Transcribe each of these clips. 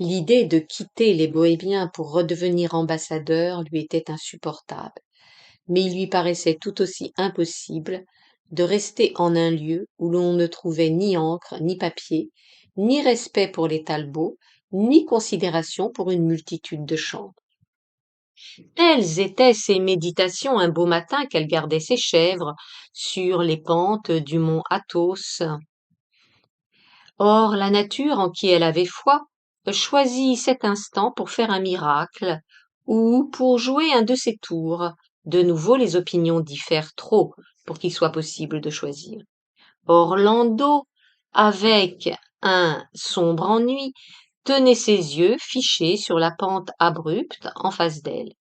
L'idée de quitter les Bohémiens pour redevenir ambassadeur lui était insupportable, mais il lui paraissait tout aussi impossible de rester en un lieu où l'on ne trouvait ni encre, ni papier, ni respect pour les Talbot, ni considération pour une multitude de chambres. Telles étaient ses méditations un beau matin qu'elle gardait ses chèvres sur les pentes du mont Athos. Or la nature en qui elle avait foi choisit cet instant pour faire un miracle ou pour jouer un de ses tours. De nouveau les opinions diffèrent trop pour qu'il soit possible de choisir. Orlando, avec un sombre ennui, tenait ses yeux fichés sur la pente abrupte en face d'elle.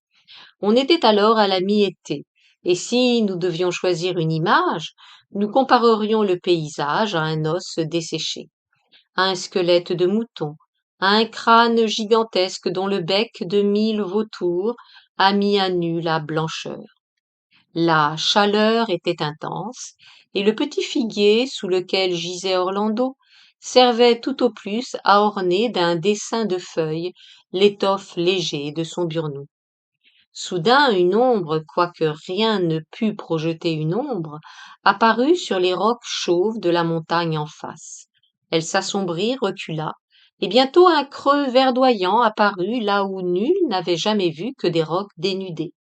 On était alors à la mi-été, et si nous devions choisir une image, nous comparerions le paysage à un os desséché, à un squelette de mouton, à un crâne gigantesque dont le bec de 1000 vautours a mis à nu la blancheur. La chaleur était intense, et le petit figuier sous lequel gisait Orlando servait tout au plus à orner d'un dessin de feuilles l'étoffe léger de son burnous. Soudain une ombre, quoique rien ne pût projeter une ombre, apparut sur les rocs chauves de la montagne en face. Elle s'assombrit, recula, et bientôt un creux verdoyant apparut là où nul n'avait jamais vu que des rocs dénudés.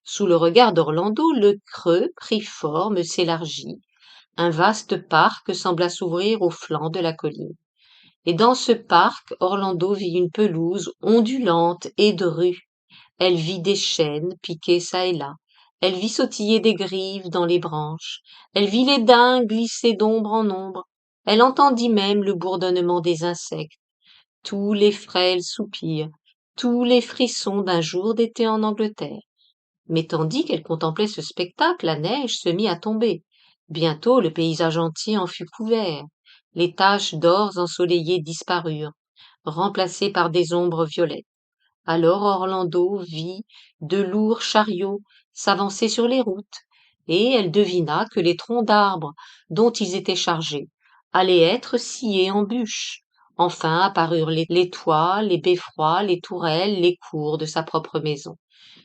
Sous le regard d'Orlando, le creux prit forme, s'élargit. Un vaste parc sembla s'ouvrir au flanc de la colline. Et dans ce parc, Orlando vit une pelouse ondulante et drue. Elle vit des chênes piqués çà et là. Elle vit sautiller des grives dans les branches. Elle vit les daims glisser d'ombre en ombre. Elle entendit même le bourdonnement des insectes, tous les frêles soupirs, tous les frissons d'un jour d'été en Angleterre. Mais tandis qu'elle contemplait ce spectacle, la neige se mit à tomber. Bientôt le paysage entier en fut couvert. Les taches d'or ensoleillées disparurent, remplacées par des ombres violettes. Alors Orlando vit de lourds chariots s'avancer sur les routes, et elle devina que les troncs d'arbres dont ils étaient chargés allaient être sciés en bûches. Enfin apparurent les toits, les beffrois, les tourelles, les cours de sa propre maison.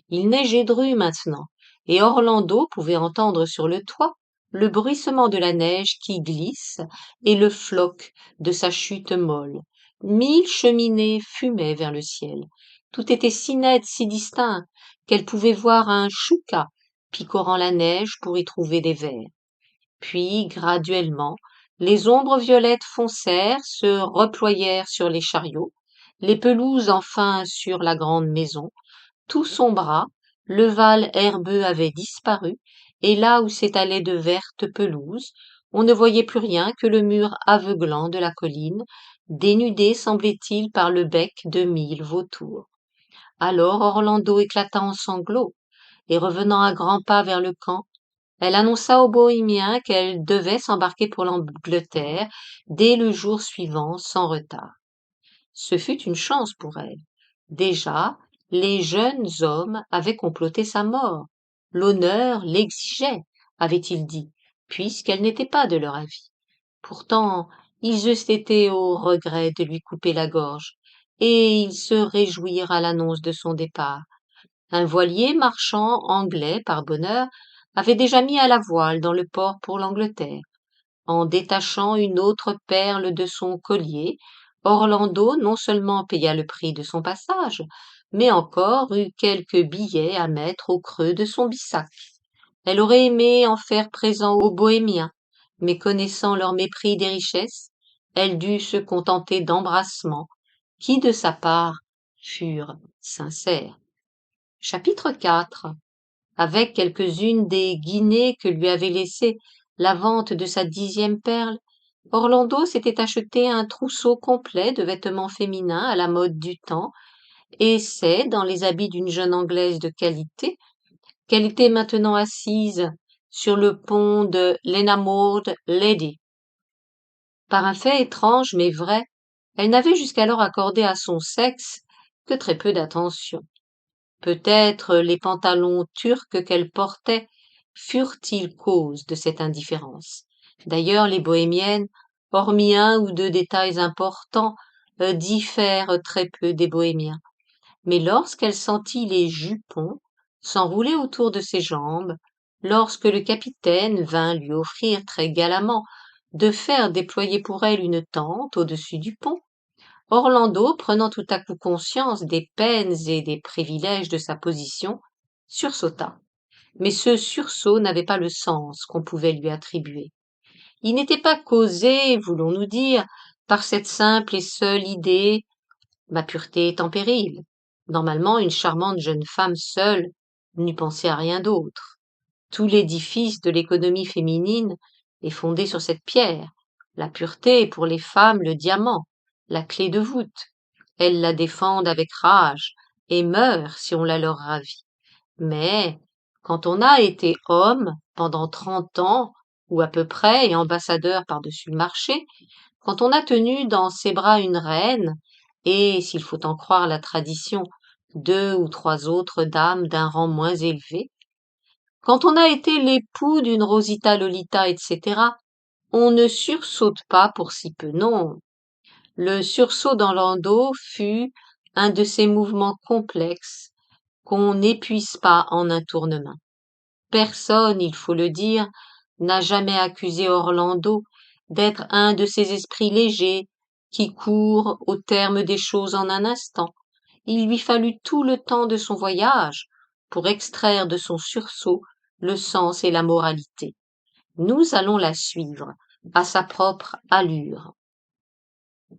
Il neigeait dru maintenant, et Orlando pouvait entendre sur le toit le bruissement de la neige qui glisse et le floc de sa chute molle. 1000 cheminées fumaient vers le ciel. Tout était si net, si distinct, qu'elle pouvait voir un choucas picorant la neige pour y trouver des vers. Puis, graduellement, les ombres violettes foncèrent, se reployèrent sur les chariots, les pelouses enfin sur la grande maison. Tout sombra, le val herbeux avait disparu, et là où s'étalaient de vertes pelouses, on ne voyait plus rien que le mur aveuglant de la colline, dénudé semblait-il par le bec de 1000 vautours. Alors Orlando éclata en sanglots, et revenant à grands pas vers le camp, elle annonça aux Bohémiens qu'elle devait s'embarquer pour l'Angleterre dès le jour suivant sans retard. Ce fut une chance pour elle. Déjà, les jeunes hommes avaient comploté sa mort. L'honneur l'exigeait, avait-il dit, puisqu'elle n'était pas de leur avis. Pourtant, ils eussent été au regret de lui couper la gorge, et ils se réjouirent à l'annonce de son départ. Un voilier marchand anglais, par bonheur, avait déjà mis à la voile dans le port pour l'Angleterre. En détachant une autre perle de son collier, Orlando non seulement paya le prix de son passage, mais encore eut quelques billets à mettre au creux de son bissac. Elle aurait aimé en faire présent aux Bohémiens, mais connaissant leur mépris des richesses, elle dut se contenter d'embrassements, qui de sa part furent sincères. Chapitre 4. Avec quelques-unes des guinées que lui avait laissées la vente de sa 10e perle, Orlando s'était acheté un trousseau complet de vêtements féminins à la mode du temps, et c'est dans les habits d'une jeune Anglaise de qualité qu'elle était maintenant assise sur le pont de l'Enamored Lady. Par un fait étrange mais vrai, elle n'avait jusqu'alors accordé à son sexe que très peu d'attention. Peut-être les pantalons turcs qu'elle portait furent-ils cause de cette indifférence. D'ailleurs, les bohémiennes, hormis un ou deux détails importants, diffèrent très peu des bohémiens. Mais lorsqu'elle sentit les jupons s'enrouler autour de ses jambes, lorsque le capitaine vint lui offrir très galamment de faire déployer pour elle une tente au-dessus du pont, Orlando, prenant tout à coup conscience des peines et des privilèges de sa position, sursauta. Mais ce sursaut n'avait pas le sens qu'on pouvait lui attribuer. Il n'était pas causé, voulons-nous dire, par cette simple et seule idée: ma pureté est en péril. Normalement, une charmante jeune femme seule n'eût pensé à rien d'autre. Tout l'édifice de l'économie féminine est fondé sur cette pierre. La pureté est pour les femmes le diamant, la clé de voûte. Elles la défendent avec rage et meurent si on la leur ravit. Mais quand on a été homme pendant 30 ans, ou à peu près, et ambassadeur par-dessus le marché, quand on a tenu dans ses bras une reine, et, s'il faut en croire la tradition, 2 ou 3 autres dames d'un rang moins élevé, quand on a été l'époux d'une Rosita Lolita, etc., on ne sursaute pas pour si peu, non. Le sursaut d'Orlando fut un de ces mouvements complexes qu'on n'épuise pas en un tournement. Personne, il faut le dire, n'a jamais accusé Orlando d'être un de ces esprits légers qui courent au terme des choses en un instant. Il lui fallut tout le temps de son voyage pour extraire de son sursaut le sens et la moralité. Nous allons la suivre à sa propre allure.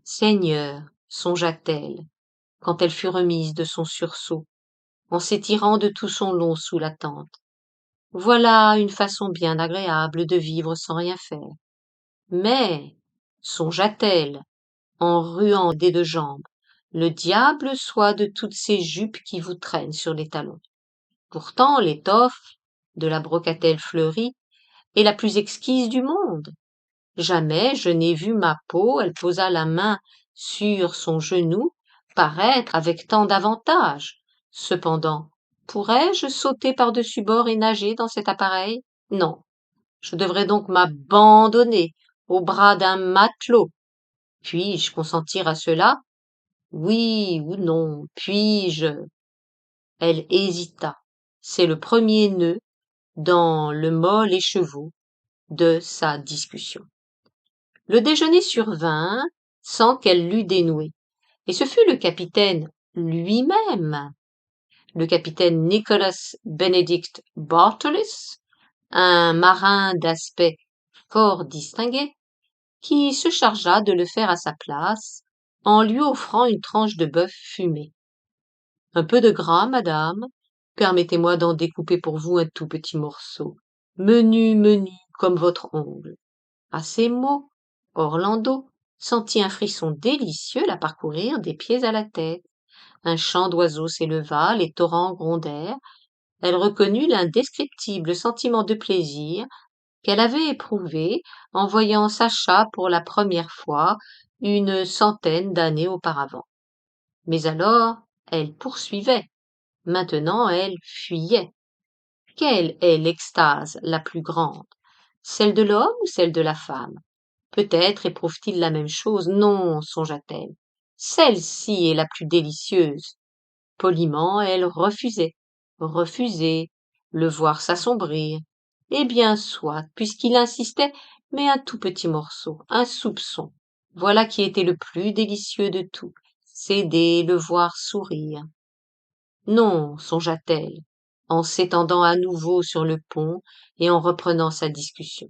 Seigneur, songea-t-elle, quand elle fut remise de son sursaut, en s'étirant de tout son long sous la tente. Voilà une façon bien agréable de vivre sans rien faire. Mais, songea-t-elle, en ruant des 2 jambes, le diable soit de toutes ces jupes qui vous traînent sur les talons. Pourtant, l'étoffe de la brocatelle fleurie est la plus exquise du monde. Jamais je n'ai vu ma peau, elle posa la main sur son genou, paraître avec tant d'avantage. Cependant, pourrais-je sauter par-dessus bord et nager dans cet appareil? Non. Je devrais donc m'abandonner aux bras d'un matelot. Puis-je consentir à cela? Oui ou non? Puis-je? Elle hésita. C'est le premier nœud dans le mol écheveau de sa discussion. Le déjeuner survint sans qu'elle l'eût dénoué, et ce fut le capitaine lui-même, le capitaine Nicholas Benedict Bartolus, un marin d'aspect fort distingué, qui se chargea de le faire à sa place, en lui offrant une tranche de bœuf fumé. Un peu de gras, madame, permettez-moi d'en découper pour vous un tout petit morceau, menu comme votre ongle. À ces mots, Orlando sentit un frisson délicieux la parcourir des pieds à la tête. Un chant d'oiseaux s'éleva, les torrents grondèrent. Elle reconnut l'indescriptible sentiment de plaisir qu'elle avait éprouvé en voyant Sacha pour la première fois une centaine d'années auparavant. Mais alors, elle poursuivait. Maintenant, elle fuyait. Quelle est l'extase la plus grande? Celle de l'homme ou celle de la femme? Peut-être éprouve-t-il la même chose. Non, songea-t-elle. Celle-ci est la plus délicieuse. Poliment, elle refusait. Refuser, le voir s'assombrir. Eh bien, soit, puisqu'il insistait, mais un tout petit morceau, un soupçon. Voilà qui était le plus délicieux de tout. Céder, le voir sourire. Non, songea-t-elle, en s'étendant à nouveau sur le pont et en reprenant sa discussion.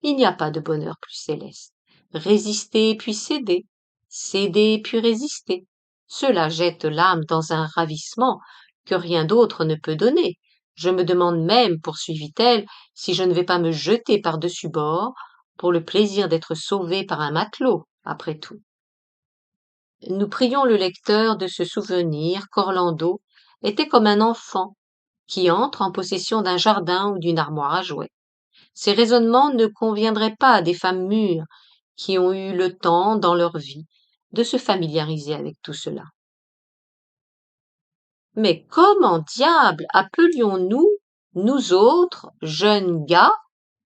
Il n'y a pas de bonheur plus céleste. Résister puis céder puis résister. Cela jette l'âme dans un ravissement que rien d'autre ne peut donner. Je me demande même, poursuivit-elle, si je ne vais pas me jeter par-dessus bord pour le plaisir d'être sauvée par un matelot, après tout. Nous prions le lecteur de se souvenir qu'Orlando était comme un enfant qui entre en possession d'un jardin ou d'une armoire à jouets. Ces raisonnements ne conviendraient pas à des femmes mûres qui ont eu le temps, dans leur vie, de se familiariser avec tout cela. Mais comment diable appelions-nous, nous autres, jeunes gars,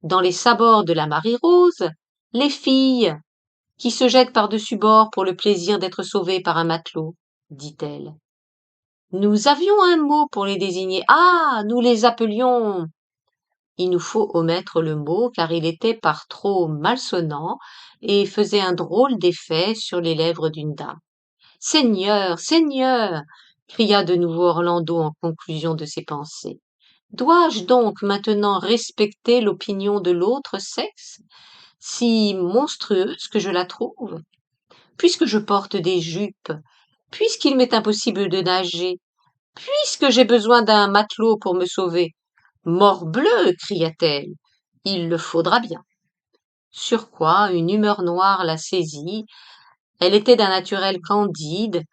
dans les sabords de la Marie-Rose, les filles? qui se jette par-dessus bord pour le plaisir d'être sauvé par un matelot, dit-elle. Nous avions un mot pour les désigner. Ah, nous les appelions. Il nous faut omettre le mot car il était par trop malsonnant et faisait un drôle d'effet sur les lèvres d'une dame. Seigneur, Seigneur, cria de nouveau Orlando en conclusion de ses pensées. Dois-je donc maintenant respecter l'opinion de l'autre sexe, si monstrueuse que je la trouve? Puisque je porte des jupes, puisqu'il m'est impossible de nager, puisque j'ai besoin d'un matelot pour me sauver. Morbleu, cria-t-elle, il le faudra bien. Sur quoi une humeur noire la saisit. Elle était d'un naturel candide,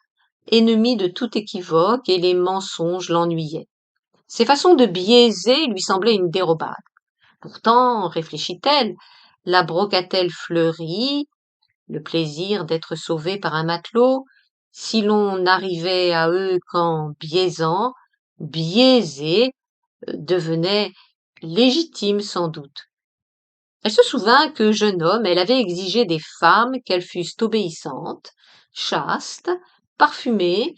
ennemie de tout équivoque, et les mensonges l'ennuyaient. Ses façons de biaiser lui semblaient une dérobade. Pourtant, réfléchit-elle, la brocatelle fleurie, le plaisir d'être sauvée par un matelot, si l'on n'arrivait à eux qu'en biaisant, biaiser, devenait légitime sans doute. Elle se souvint que, jeune homme, elle avait exigé des femmes qu'elles fussent obéissantes, chastes, parfumées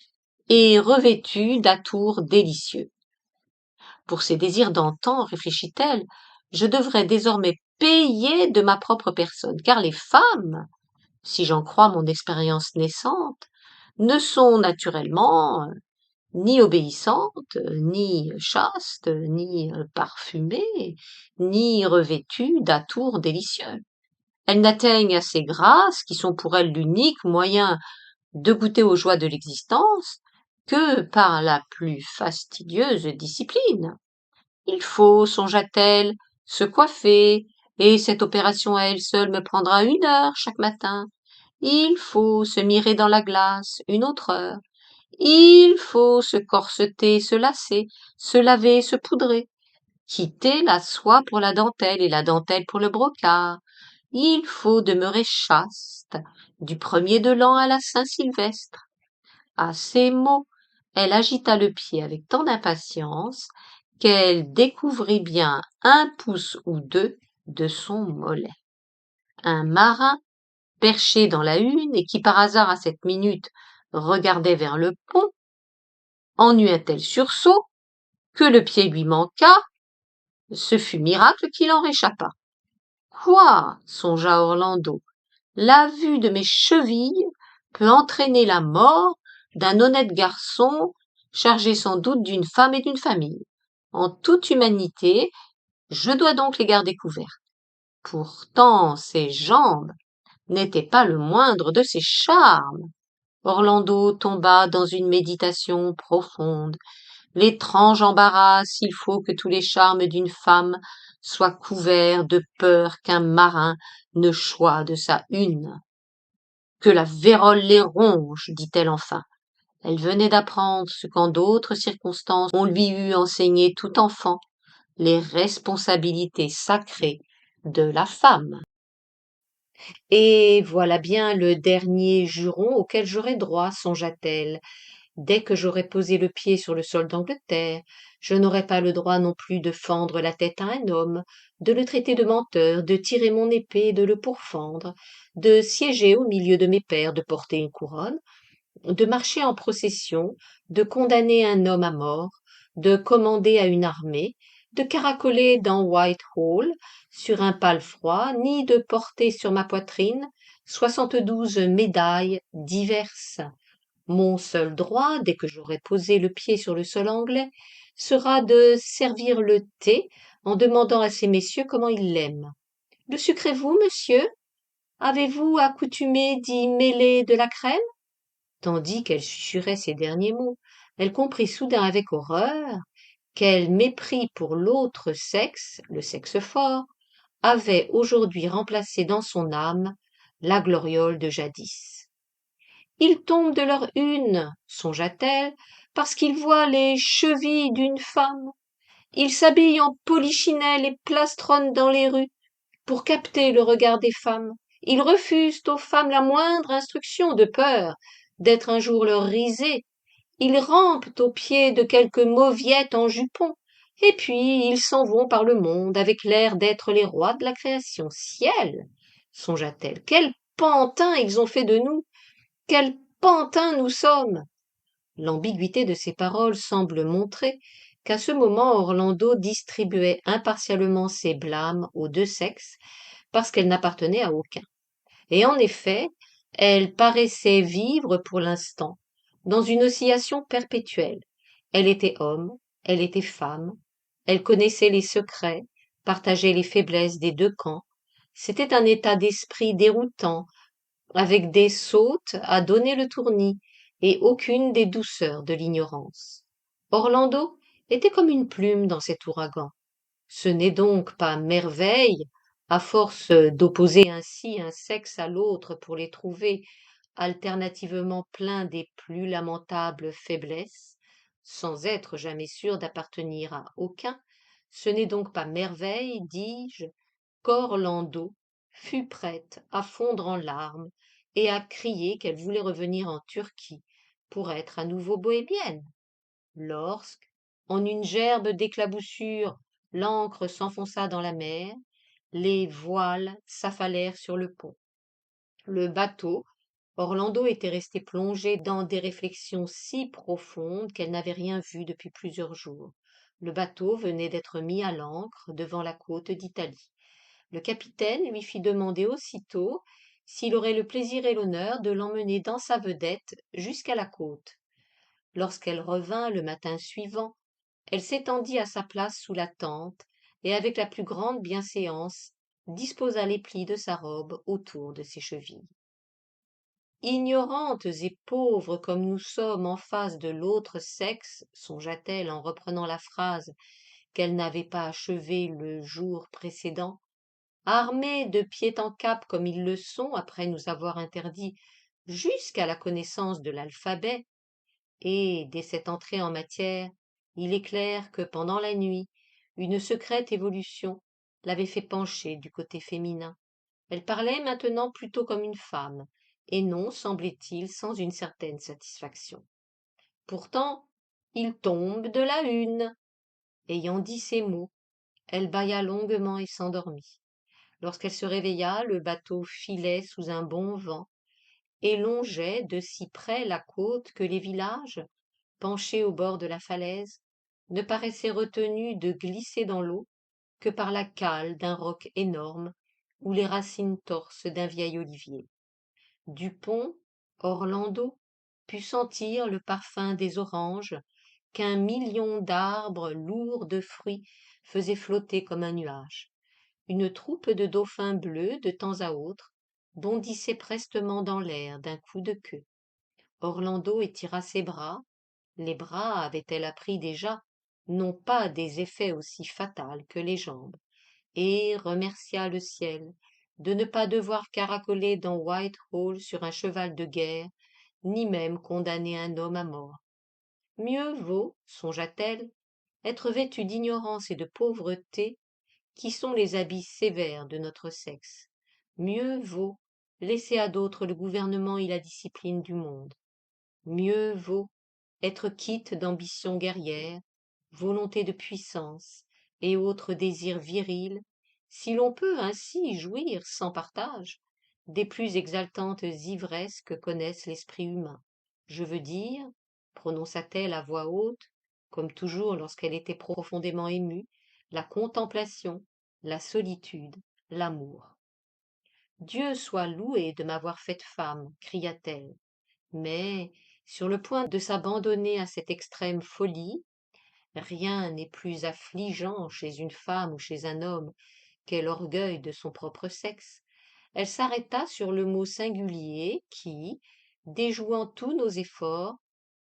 et revêtues d'atours délicieux. Pour ces désirs d'antan, réfléchit-elle, je devrais désormais payer de ma propre personne, car les femmes, si j'en crois mon expérience naissante, ne sont naturellement ni obéissantes, ni chastes, ni parfumées, ni revêtues d'atours délicieux. Elles n'atteignent à ces grâces, qui sont pour elles l'unique moyen de goûter aux joies de l'existence, que par la plus fastidieuse discipline. Il faut, songea-t-elle, se coiffer, et cette opération à elle seule me prendra 1 heure chaque matin. Il faut se mirer dans la glace 1 autre heure. Il faut se corseter, se lasser, se laver, se poudrer, quitter la soie pour la dentelle et la dentelle pour le brocart. Il faut demeurer chaste, du 1er de l'an à la Saint-Sylvestre. À ces mots, elle agita le pied avec tant d'impatience qu'elle découvrit bien 1 pouce ou 2 de son mollet. Un marin, perché dans la hune et qui par hasard à cette minute regardait vers le pont, en eut un tel sursaut que le pied lui manqua, ce fut miracle qu'il en réchappa. Quoi, songea Orlando, la vue de mes chevilles peut entraîner la mort d'un honnête garçon chargé sans doute d'une femme et d'une famille. En toute humanité, je dois donc les garder couvertes. Pourtant, ses jambes n'étaient pas le moindre de ses charmes. Orlando tomba dans une méditation profonde. L'étrange embarras s'il faut que tous les charmes d'une femme soient couverts de peur qu'un marin ne choie de sa hune. Que la vérole les ronge, dit-elle enfin. Elle venait d'apprendre ce qu'en d'autres circonstances on lui eût enseigné tout enfant, les responsabilités sacrées de la femme. Et voilà bien le dernier juron auquel j'aurai droit, songea-t-elle. Dès que j'aurai posé le pied sur le sol d'Angleterre, je n'aurai pas le droit non plus de fendre la tête à un homme, de le traiter de menteur, de tirer mon épée et de le pourfendre, de siéger au milieu de mes pairs, de porter une couronne, de marcher en procession, de condamner un homme à mort, de commander à une armée, de caracoler dans Whitehall sur un palefroid, ni de porter sur ma poitrine 72 médailles diverses. Mon seul droit, dès que j'aurai posé le pied sur le sol anglais, sera de servir le thé en demandant à ces messieurs comment ils l'aiment. Le sucrez-vous, monsieur? Avez-vous accoutumé d'y mêler de la crème? Tandis qu'elle chuchotait ces derniers mots, elle comprit soudain avec horreur quel mépris pour l'autre sexe, le sexe fort, avait aujourd'hui remplacé dans son âme la gloriole de jadis. Ils tombent de leur une, songea-t-elle, parce qu'ils voient les chevilles d'une femme. Ils s'habillent en polichinelle et plastronnent dans les rues pour capter le regard des femmes. Ils refusent aux femmes la moindre instruction de peur d'être un jour leur risée. Ils rampent aux pieds de quelques mauviettes en jupon, et puis ils s'en vont par le monde avec l'air d'être les rois de la création. Ciel, songea-t-elle, quelle pantin ils ont fait de nous! Quels pantins nous sommes! L'ambiguïté de ces paroles semble montrer qu'à ce moment Orlando distribuait impartialement ses blâmes aux deux sexes parce qu'elle n'appartenait à aucun. Et en effet, elle paraissait vivre pour l'instant dans une oscillation perpétuelle. Elle était homme, elle était femme, elle connaissait les secrets, partageait les faiblesses des deux camps. C'était un état d'esprit déroutant, avec des sautes à donner le tournis et aucune des douceurs de l'ignorance. Orlando était comme une plume dans cet ouragan. Ce n'est donc pas merveille, à force d'opposer ainsi un sexe à l'autre pour les trouver alternativement pleins des plus lamentables faiblesses, sans être jamais sûr d'appartenir à aucun, ce n'est donc pas merveille, dis-je, qu'Orlando fut prête à fondre en larmes et à crier qu'elle voulait revenir en Turquie pour être à nouveau bohémienne. Lorsque, en une gerbe d'éclaboussures, l'ancre s'enfonça dans la mer, les voiles s'affalèrent sur le pont. Le bateau, Orlando était resté plongé dans des réflexions si profondes qu'elle n'avait rien vu depuis plusieurs jours. Le bateau venait d'être mis à l'ancre devant la côte d'Italie. Le capitaine lui fit demander aussitôt s'il aurait le plaisir et l'honneur de l'emmener dans sa vedette jusqu'à la côte. Lorsqu'elle revint le matin suivant, elle s'étendit à sa place sous la tente et avec la plus grande bienséance disposa les plis de sa robe autour de ses chevilles. Ignorantes et pauvres comme nous sommes en face de l'autre sexe, songea-t-elle en reprenant la phrase qu'elle n'avait pas achevée le jour précédent, armés de pied en cap comme ils le sont après nous avoir interdit jusqu'à la connaissance de l'alphabet, et dès cette entrée en matière, il est clair que pendant la nuit, une secrète évolution l'avait fait pencher du côté féminin. Elle parlait maintenant plutôt comme une femme, et non, semblait-il, sans une certaine satisfaction. Pourtant, il tombe de la une. Ayant dit ces mots, elle bâilla longuement et s'endormit. Lorsqu'elle se réveilla, le bateau filait sous un bon vent et longeait de si près la côte que les villages, penchés au bord de la falaise, ne paraissaient retenus de glisser dans l'eau que par la cale d'un roc énorme ou les racines torses d'un vieil olivier. Du pont, Orlando put sentir le parfum des oranges qu'un million d'arbres lourds de fruits faisaient flotter comme un nuage. Une troupe de dauphins bleus, de temps à autre, bondissait prestement dans l'air d'un coup de queue. Orlando étira ses bras. Les bras, avait-elle appris déjà, n'ont pas des effets aussi fatals que les jambes, et remercia le ciel de ne pas devoir caracoler dans Whitehall sur un cheval de guerre, ni même condamner un homme à mort. Mieux vaut, songea-t-elle, être vêtue d'ignorance et de pauvreté, qui sont les habits sévères de notre sexe. Mieux vaut laisser à d'autres le gouvernement et la discipline du monde. Mieux vaut être quitte d'ambition guerrière, volonté de puissance et autres désirs virils, si l'on peut ainsi jouir sans partage des plus exaltantes ivresses que connaisse l'esprit humain. Je veux dire, prononça-t-elle à voix haute, comme toujours lorsqu'elle était profondément émue, la contemplation, la solitude, l'amour. Dieu soit loué de m'avoir faite femme, cria-t-elle, mais, sur le point de s'abandonner à cette extrême folie, rien n'est plus affligeant chez une femme ou chez un homme qu'est l'orgueil de son propre sexe. Elle s'arrêta sur le mot singulier qui, déjouant tous nos efforts,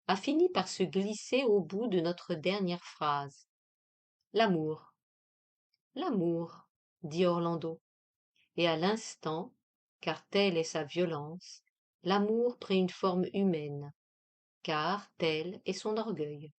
a fini par se glisser au bout de notre dernière phrase. L'amour. L'amour, dit Orlando. Et à l'instant, car telle est sa violence, l'amour prit une forme humaine, car tel est son orgueil.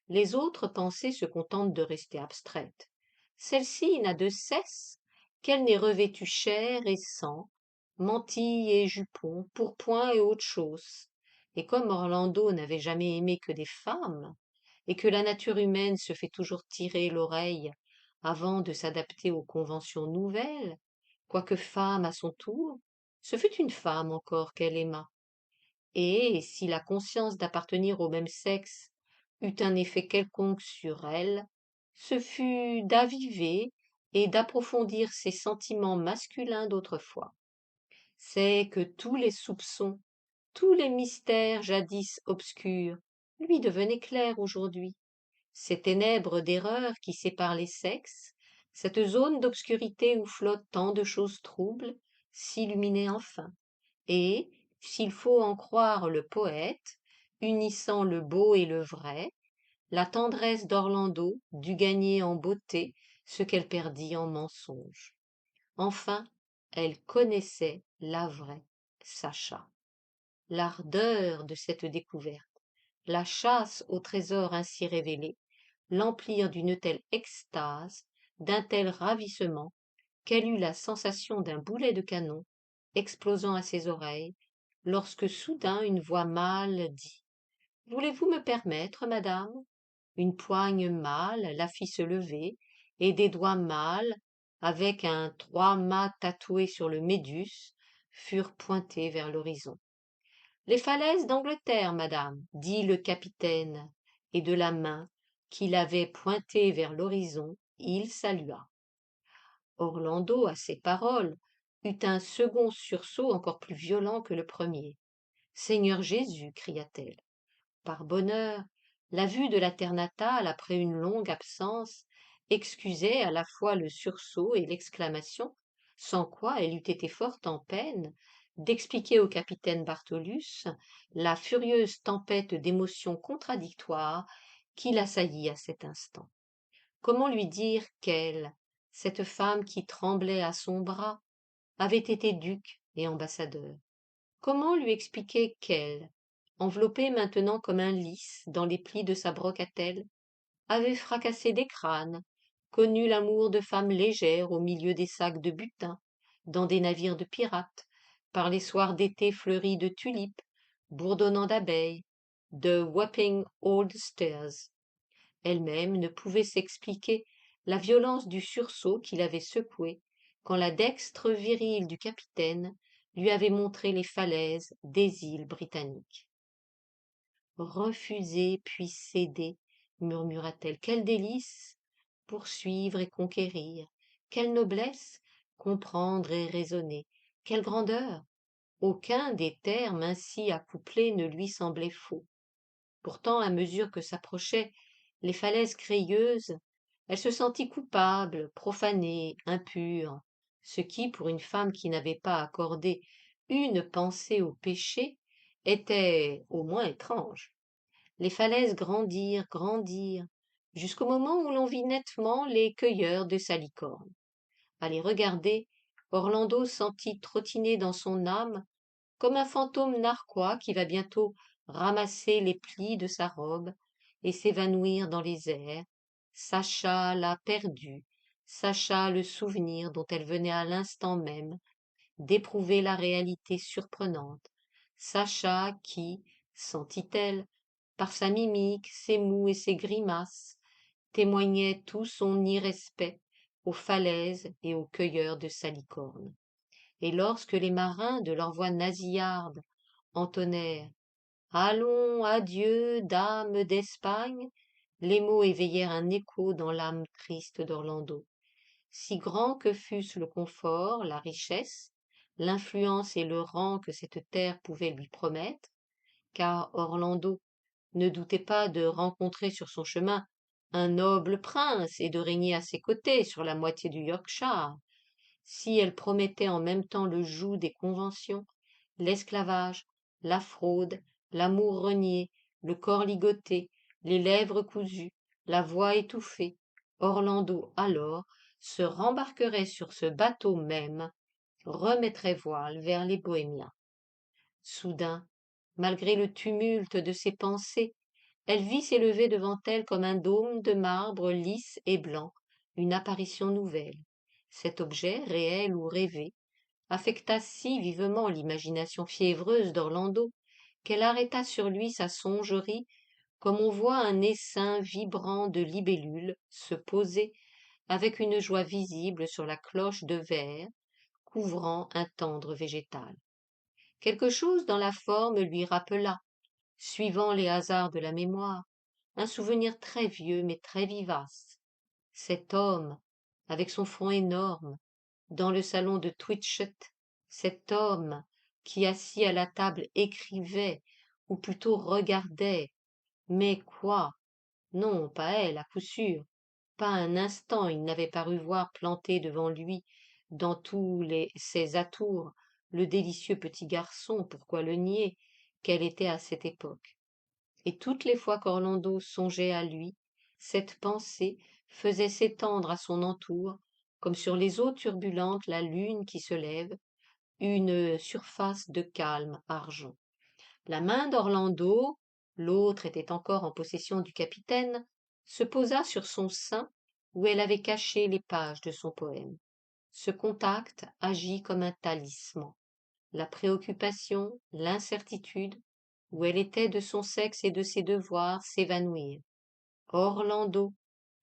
Les autres pensées se contentent de rester abstraites. Celle-ci n'a de cesse qu'elle n'ait revêtu chair et sang, mantille et jupon, pourpoint et autre chose. Et comme Orlando n'avait jamais aimé que des femmes, et que la nature humaine se fait toujours tirer l'oreille avant de s'adapter aux conventions nouvelles, quoique femme à son tour, Ce fut une femme encore qu'elle aima, et si la conscience d'appartenir au même sexe eut un effet quelconque sur elle, ce fut d'aviver et d'approfondir ses sentiments masculins d'autrefois. C'est que tous les soupçons, tous les mystères jadis obscurs, lui devenaient clairs aujourd'hui. Ces ténèbres d'erreur qui séparent les sexes, cette zone d'obscurité où flottent tant de choses troubles, s'illuminaient enfin, et, s'il faut en croire le poète, unissant le beau et le vrai, la tendresse d'Orlando dut gagner en beauté ce qu'elle perdit en mensonge. Enfin, elle connaissait la vraie Sacha. L'ardeur de cette découverte, la chasse au trésor ainsi révélé, l'emplirent d'une telle extase, d'un tel ravissement, qu'elle eut la sensation d'un boulet de canon explosant à ses oreilles, lorsque soudain une voix mâle dit: Voulez-vous me permettre, madame? Une poigne mâle la fit se lever, et des doigts mâles, avec un trois-mâts tatoué sur le médius, furent pointés vers l'horizon. Les falaises d'Angleterre, madame, dit le capitaine, et de la main qu'il avait pointée vers l'horizon, il salua. Orlando, à ces paroles, eut un second sursaut encore plus violent que le premier. Seigneur Jésus, cria-t-elle. Par bonheur, la vue de la terre natale après une longue absence excusait à la fois le sursaut et l'exclamation, sans quoi elle eût été fort en peine d'expliquer au capitaine Bartolus la furieuse tempête d'émotions contradictoires qui l'assaillit à cet instant. Comment lui dire qu'elle, cette femme qui tremblait à son bras, avait été duc et ambassadeur? Comment lui expliquer qu'elle, enveloppée maintenant comme un lys dans les plis de sa brocatelle, avait fracassé des crânes, connu l'amour de femmes légères au milieu des sacs de butin, dans des navires de pirates, par les soirs d'été fleuris de tulipes, bourdonnant d'abeilles, de Wapping Old Stairs. Elle-même ne pouvait s'expliquer la violence du sursaut qui l'avait secouée quand la dextre virile du capitaine lui avait montré les falaises des îles britanniques. Refuser puis céder, murmura-t-elle, quel délice! Poursuivre et conquérir, quelle noblesse! Comprendre et raisonner, quelle grandeur! Aucun des termes ainsi accouplés ne lui semblait faux. Pourtant, à mesure que s'approchaient les falaises crayeuses, elle se sentit coupable, profanée, impure, ce qui, pour une femme qui n'avait pas accordé une pensée au péché, était au moins étrange. Les falaises grandirent, grandirent, jusqu'au moment où l'on vit nettement les cueilleurs de salicornes. À les regarder, Orlando sentit trottiner dans son âme comme un fantôme narquois qui va bientôt ramasser les plis de sa robe et s'évanouir dans les airs, Sacha l'a perdu, Sacha le souvenir dont elle venait à l'instant même d'éprouver la réalité surprenante, Sacha qui, sentit-elle, par sa mimique, ses mots et ses grimaces, témoignait tout son irrespect aux falaises et aux cueilleurs de salicornes. Et lorsque les marins de leur voix nasillarde entonnèrent Allons, adieu, dames d'Espagne, les mots éveillèrent un écho dans l'âme triste d'Orlando. Si grand que fussent le confort, la richesse, l'influence et le rang que cette terre pouvait lui promettre, car Orlando ne doutait pas de rencontrer sur son chemin un noble prince et de régner à ses côtés sur la moitié du Yorkshire, si elle promettait en même temps le joug des conventions, l'esclavage, la fraude, l'amour renié, le corps ligoté, les lèvres cousues, la voix étouffée, Orlando alors se rembarquerait sur ce bateau même, remettrait voile vers les Bohémiens. Soudain, malgré le tumulte de ses pensées, elle vit s'élever devant elle comme un dôme de marbre lisse et blanc, une apparition nouvelle. Cet objet, réel ou rêvé, affecta si vivement l'imagination fiévreuse d'Orlando qu'elle arrêta sur lui sa songerie comme on voit un essaim vibrant de libellules se poser avec une joie visible sur la cloche de verre couvrant un tendre végétal. Quelque chose dans la forme lui rappela, suivant les hasards de la mémoire, un souvenir très vieux mais très vivace. Cet homme, avec son front énorme, dans le salon de Twitchett, cet homme qui, assis à la table, écrivait, ou plutôt regardait, mais quoi? Non, pas elle, à coup sûr. Pas un instant il n'avait paru voir planté devant lui, dans ses atours, le délicieux petit garçon, pourquoi le nier, qu'elle était à cette époque. Et toutes les fois qu'Orlando songeait à lui, cette pensée faisait s'étendre à son entour, comme sur les eaux turbulentes la lune qui se lève, une surface de calme argent. La main d'Orlando, l'autre était encore en possession du capitaine, se posa sur son sein où elle avait caché les pages de son poème. Ce contact agit comme un talisman. La préoccupation, l'incertitude, où elle était de son sexe et de ses devoirs, s'évanouirent. Orlando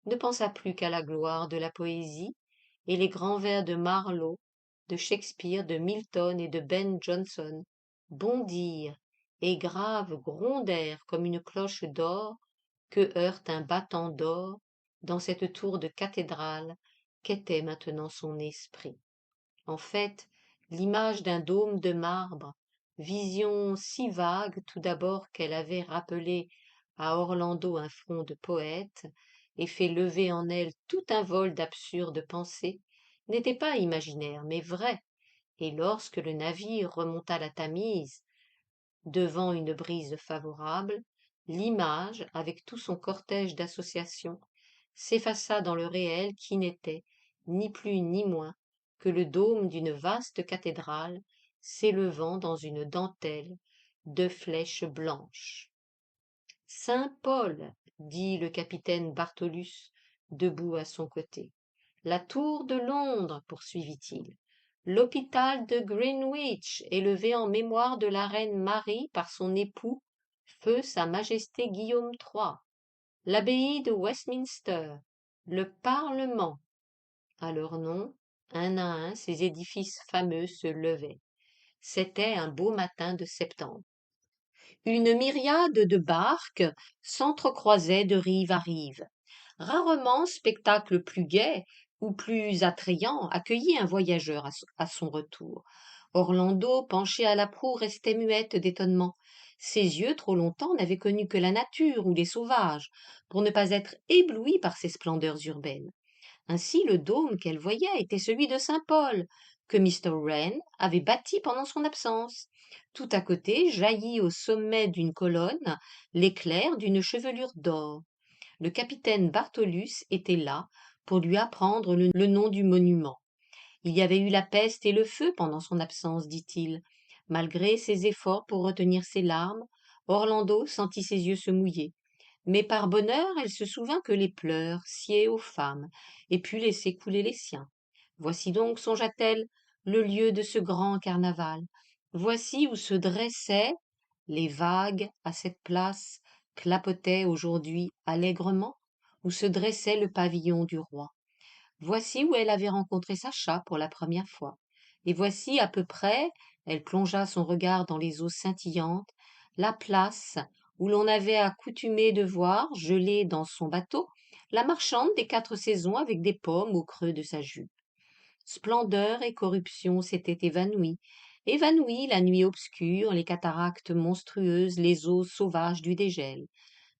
ne pensa plus qu'à la gloire de la poésie, et les grands vers de Marlowe, de Shakespeare, de Milton et de Ben Jonson bondirent et graves grondèrent comme une cloche d'or que heurte un battant d'or dans cette tour de cathédrale qu'était maintenant son esprit. En fait, l'image d'un dôme de marbre, vision si vague tout d'abord qu'elle avait rappelé à Orlando un front de poète et fait lever en elle tout un vol d'absurdes pensées, n'était pas imaginaire mais vraie, et lorsque le navire remonta la Tamise, devant une brise favorable, l'image, avec tout son cortège d'associations, s'effaça dans le réel qui n'était, ni plus ni moins, que le dôme d'une vaste cathédrale s'élevant dans une dentelle de flèches blanches. Saint Paul, dit le capitaine Bartolus, debout à son côté. La tour de Londres, poursuivit-il. L'hôpital de Greenwich, élevé en mémoire de la reine Marie par son époux, feu Sa Majesté Guillaume III. L'abbaye de Westminster, le Parlement. À leur nom, un à un, ces édifices fameux se levaient. C'était un beau matin de septembre. Une myriade de barques s'entrecroisaient de rive à rive. Rarement spectacle plus gai ou plus attrayant accueillit un voyageur à son retour. Orlando, penché à la proue, restait muette d'étonnement. Ses yeux, trop longtemps, n'avaient connu que la nature ou les sauvages, pour ne pas être éblouis par ces splendeurs urbaines. Ainsi le dôme qu'elle voyait était celui de Saint-Paul, que Mr. Wren avait bâti pendant son absence. Tout à côté jaillit au sommet d'une colonne l'éclair d'une chevelure d'or. Le capitaine Bartolus était là pour lui apprendre le nom du monument. Il y avait eu la peste et le feu pendant son absence, dit-il. Malgré ses efforts pour retenir ses larmes, Orlando sentit ses yeux se mouiller. Mais par bonheur, elle se souvint que les pleurs sied aux femmes, et put laisser couler les siens. Voici donc, songea-t-elle, le lieu de ce grand carnaval. Voici où se dressaient les vagues à cette place, clapotaient aujourd'hui allègrement, où se dressait le pavillon du roi. Voici où elle avait rencontré Sacha pour la première fois. Et voici à peu près, elle plongea son regard dans les eaux scintillantes, la place où l'on avait accoutumé de voir, gelée dans son bateau, la marchande des 4 saisons avec des pommes au creux de sa jupe. Splendeur et corruption s'étaient évanouies la nuit obscure, les cataractes monstrueuses, les eaux sauvages du dégel.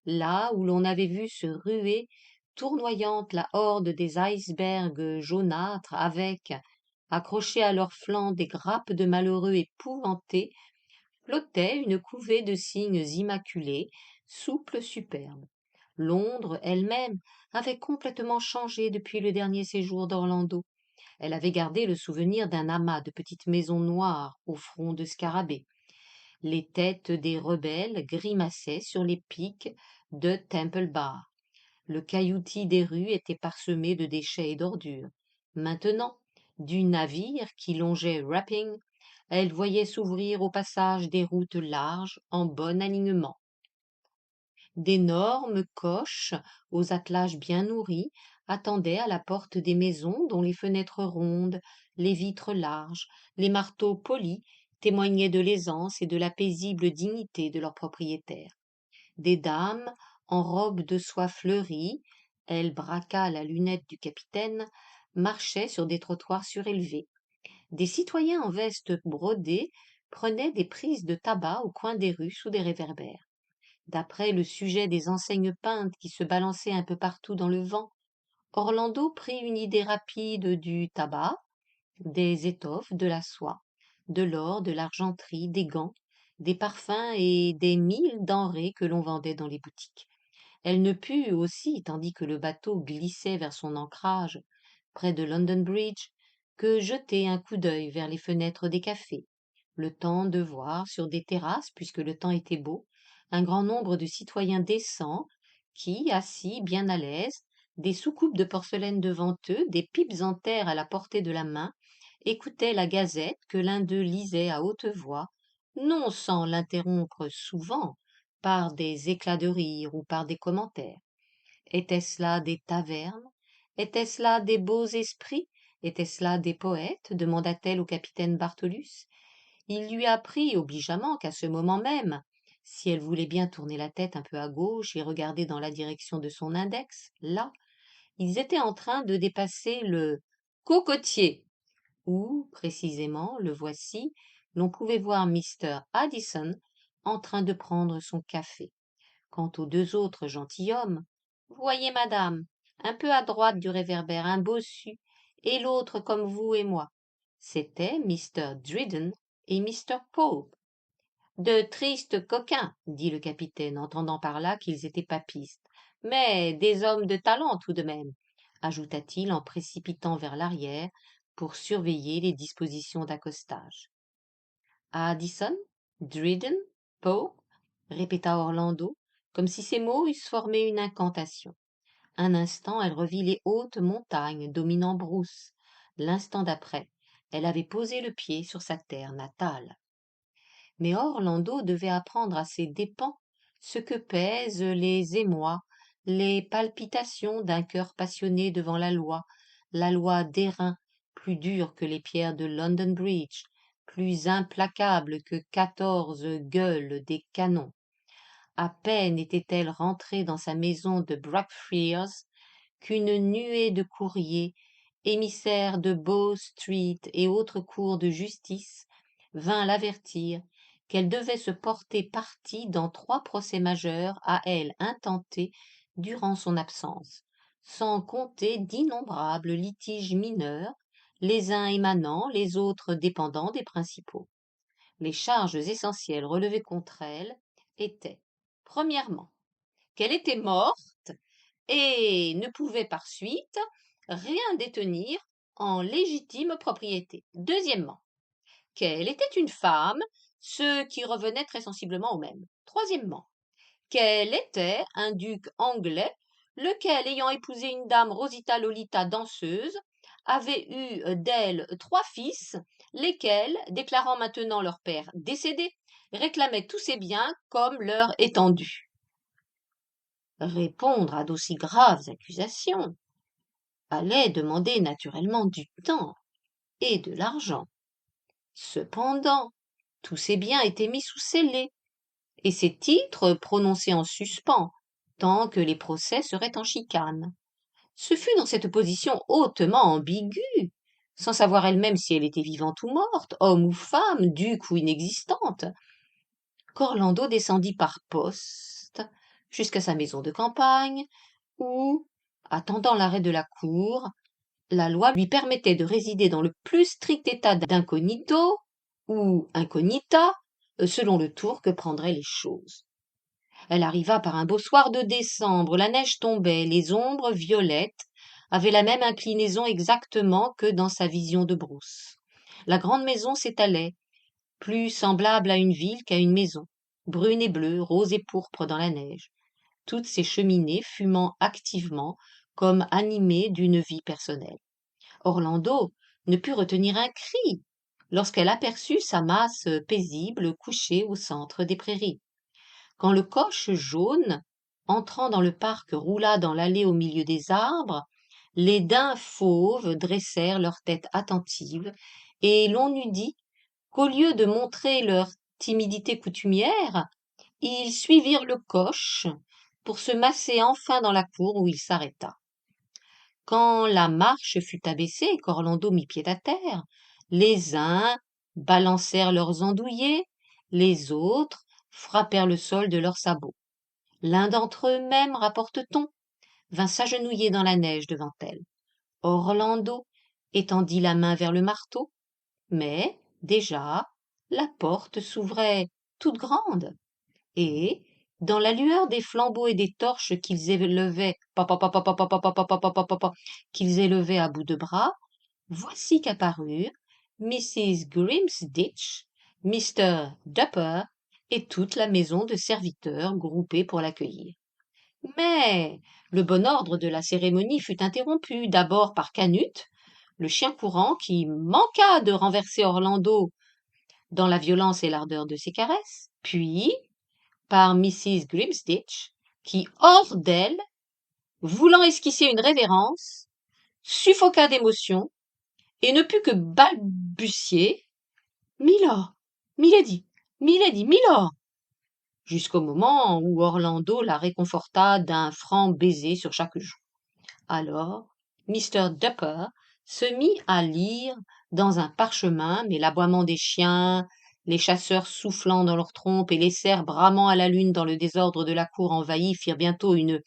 Là où l'on avait vu se ruer, tournoyante, la horde des icebergs jaunâtres avec, accrochés à leurs flancs, des grappes de malheureux épouvantés, flottait une couvée de cygnes immaculés, souples, superbes. Londres elle-même avait complètement changé depuis le dernier séjour d'Orlando. Elle avait gardé le souvenir d'un amas de petites maisons noires au front de scarabées. Les têtes des rebelles grimaçaient sur les pics de Temple Bar. Le cailloutis des rues était parsemé de déchets et d'ordures. Maintenant, du navire qui longeait Wapping, elle voyait s'ouvrir au passage des routes larges en bon alignement. D'énormes coches aux attelages bien nourris attendaient à la porte des maisons dont les fenêtres rondes, les vitres larges, les marteaux polis témoignaient de l'aisance et de la paisible dignité de leurs propriétaires. Des dames en robes de soie fleurie, elles braqua la lunette du capitaine, marchaient sur des trottoirs surélevés. Des citoyens en vestes brodées prenaient des prises de tabac au coin des rues sous des réverbères. D'après le sujet des enseignes peintes qui se balançaient un peu partout dans le vent, Orlando prit une idée rapide du tabac, des étoffes, de la soie, de l'or, de l'argenterie, des gants, des parfums et des 1000 denrées que l'on vendait dans les boutiques. Elle ne put aussi, tandis que le bateau glissait vers son ancrage près de London Bridge, que jeter un coup d'œil vers les fenêtres des cafés, le temps de voir sur des terrasses, puisque le temps était beau, un grand nombre de citoyens décents qui, assis bien à l'aise, des soucoupes de porcelaine devant eux, des pipes en terre à la portée de la main, écoutaient la gazette que l'un d'eux lisait à haute voix, non sans l'interrompre souvent par des éclats de rire ou par des commentaires. Étaient-ce là des tavernes? Étaient-ce là des beaux esprits? Étaient-ce là des poètes? Demanda-t-elle au capitaine Bartolus. Il lui apprit obligeamment qu'à ce moment même, si elle voulait bien tourner la tête un peu à gauche et regarder dans la direction de son index, là, ils étaient en train de dépasser le cocotier, où, précisément, le voici, l'on pouvait voir Mr. Addison en train de prendre son café. Quant aux deux autres gentilshommes, voyez, madame, un peu à droite du réverbère, un bossu, et l'autre comme vous et moi. C'étaient Mr. Dryden et Mr. Pope. De tristes coquins, dit le capitaine, entendant par là qu'ils étaient papistes, mais des hommes de talent tout de même, ajouta-t-il en précipitant vers l'arrière pour surveiller les dispositions d'accostage. Addison, Dryden, Pope, répéta Orlando, comme si ces mots eussent formé une incantation. Un instant, elle revit les hautes montagnes dominant Brousse. L'instant d'après, elle avait posé le pied sur sa terre natale. Mais Orlando devait apprendre à ses dépens ce que pèsent les émois, les palpitations d'un cœur passionné devant la loi d'airain, plus dure que les pierres de London Bridge, plus implacable que 14 gueules des canons. À peine était-elle rentrée dans sa maison de Blackfriars qu'une nuée de courriers, émissaires de Bow Street et autres cours de justice, vint l'avertir qu'elle devait se porter partie dans 3 procès majeurs à elle intentés durant son absence, sans compter d'innombrables litiges mineurs, les uns émanant, les autres dépendant des principaux. Les charges essentielles relevées contre elle étaient, premièrement, qu'elle était morte et ne pouvait par suite rien détenir en légitime propriété. Deuxièmement, qu'elle était une femme, ce qui revenait très sensiblement au même. Troisièmement, qu'elle était un duc anglais, lequel, ayant épousé une dame Rosita Lolita danseuse, avait eu d'elle 3 fils, lesquels, déclarant maintenant leur père décédé, réclamaient tous ses biens comme leur étendue. Répondre à d'aussi graves accusations allait demander naturellement du temps et de l'argent. Cependant, tous ces biens étaient mis sous scellés, et ces titres prononcés en suspens, tant que les procès seraient en chicane. Ce fut dans cette position hautement ambiguë, sans savoir elle-même si elle était vivante ou morte, homme ou femme, duc ou inexistante, qu'Orlando descendit par poste jusqu'à sa maison de campagne, où, attendant l'arrêt de la cour, la loi lui permettait de résider dans le plus strict état d'incognito ou incognita, selon le tour que prendraient les choses. Elle arriva par un beau soir de décembre, la neige tombait, les ombres violettes avaient la même inclinaison exactement que dans sa vision de brousse. La grande maison s'étalait, plus semblable à une ville qu'à une maison, brune et bleue, rose et pourpre dans la neige, toutes ses cheminées fumant activement comme animées d'une vie personnelle. Orlando ne put retenir un cri lorsqu'elle aperçut sa masse paisible couchée au centre des prairies. Quand le coche jaune, entrant dans le parc, roula dans l'allée au milieu des arbres, Les daims fauves dressèrent leurs têtes attentives, et l'on eût dit qu'au lieu de montrer leur timidité coutumière, ils suivirent le coche pour se masser enfin dans la cour où il s'arrêta. Quand la marche fut abaissée et qu'Orlando mit pied à terre, les uns balancèrent leurs andouillés, les autres frappèrent le sol de leurs sabots. L'un d'entre eux même, rapporte-t-on, vint s'agenouiller dans la neige devant elle. Orlando étendit la main vers le marteau, mais déjà la porte s'ouvrait toute grande, et, dans la lueur des flambeaux et des torches qu'ils élevaient qu'ils élevaient à bout de bras, voici qu'apparurent Mrs. Grimsditch, Mr. Dupper et toute la maison de serviteurs groupés pour l'accueillir. Mais le bon ordre de la cérémonie fut interrompu d'abord par Canute, le chien courant qui manqua de renverser Orlando dans la violence et l'ardeur de ses caresses, puis par Mrs. Grimsditch, qui, hors d'elle, voulant esquisser une révérence, suffoqua d'émotion et ne put que balbutier Milord, Milady, Milady, Milord, jusqu'au moment où Orlando la réconforta d'un franc baiser sur chaque joue. Alors, Mr. Dupper se mit à lire dans un parchemin, mais l'aboiement des chiens, les chasseurs soufflant dans leurs trompes et les cerfs bramant à la lune dans le désordre de la cour envahie firent bientôt une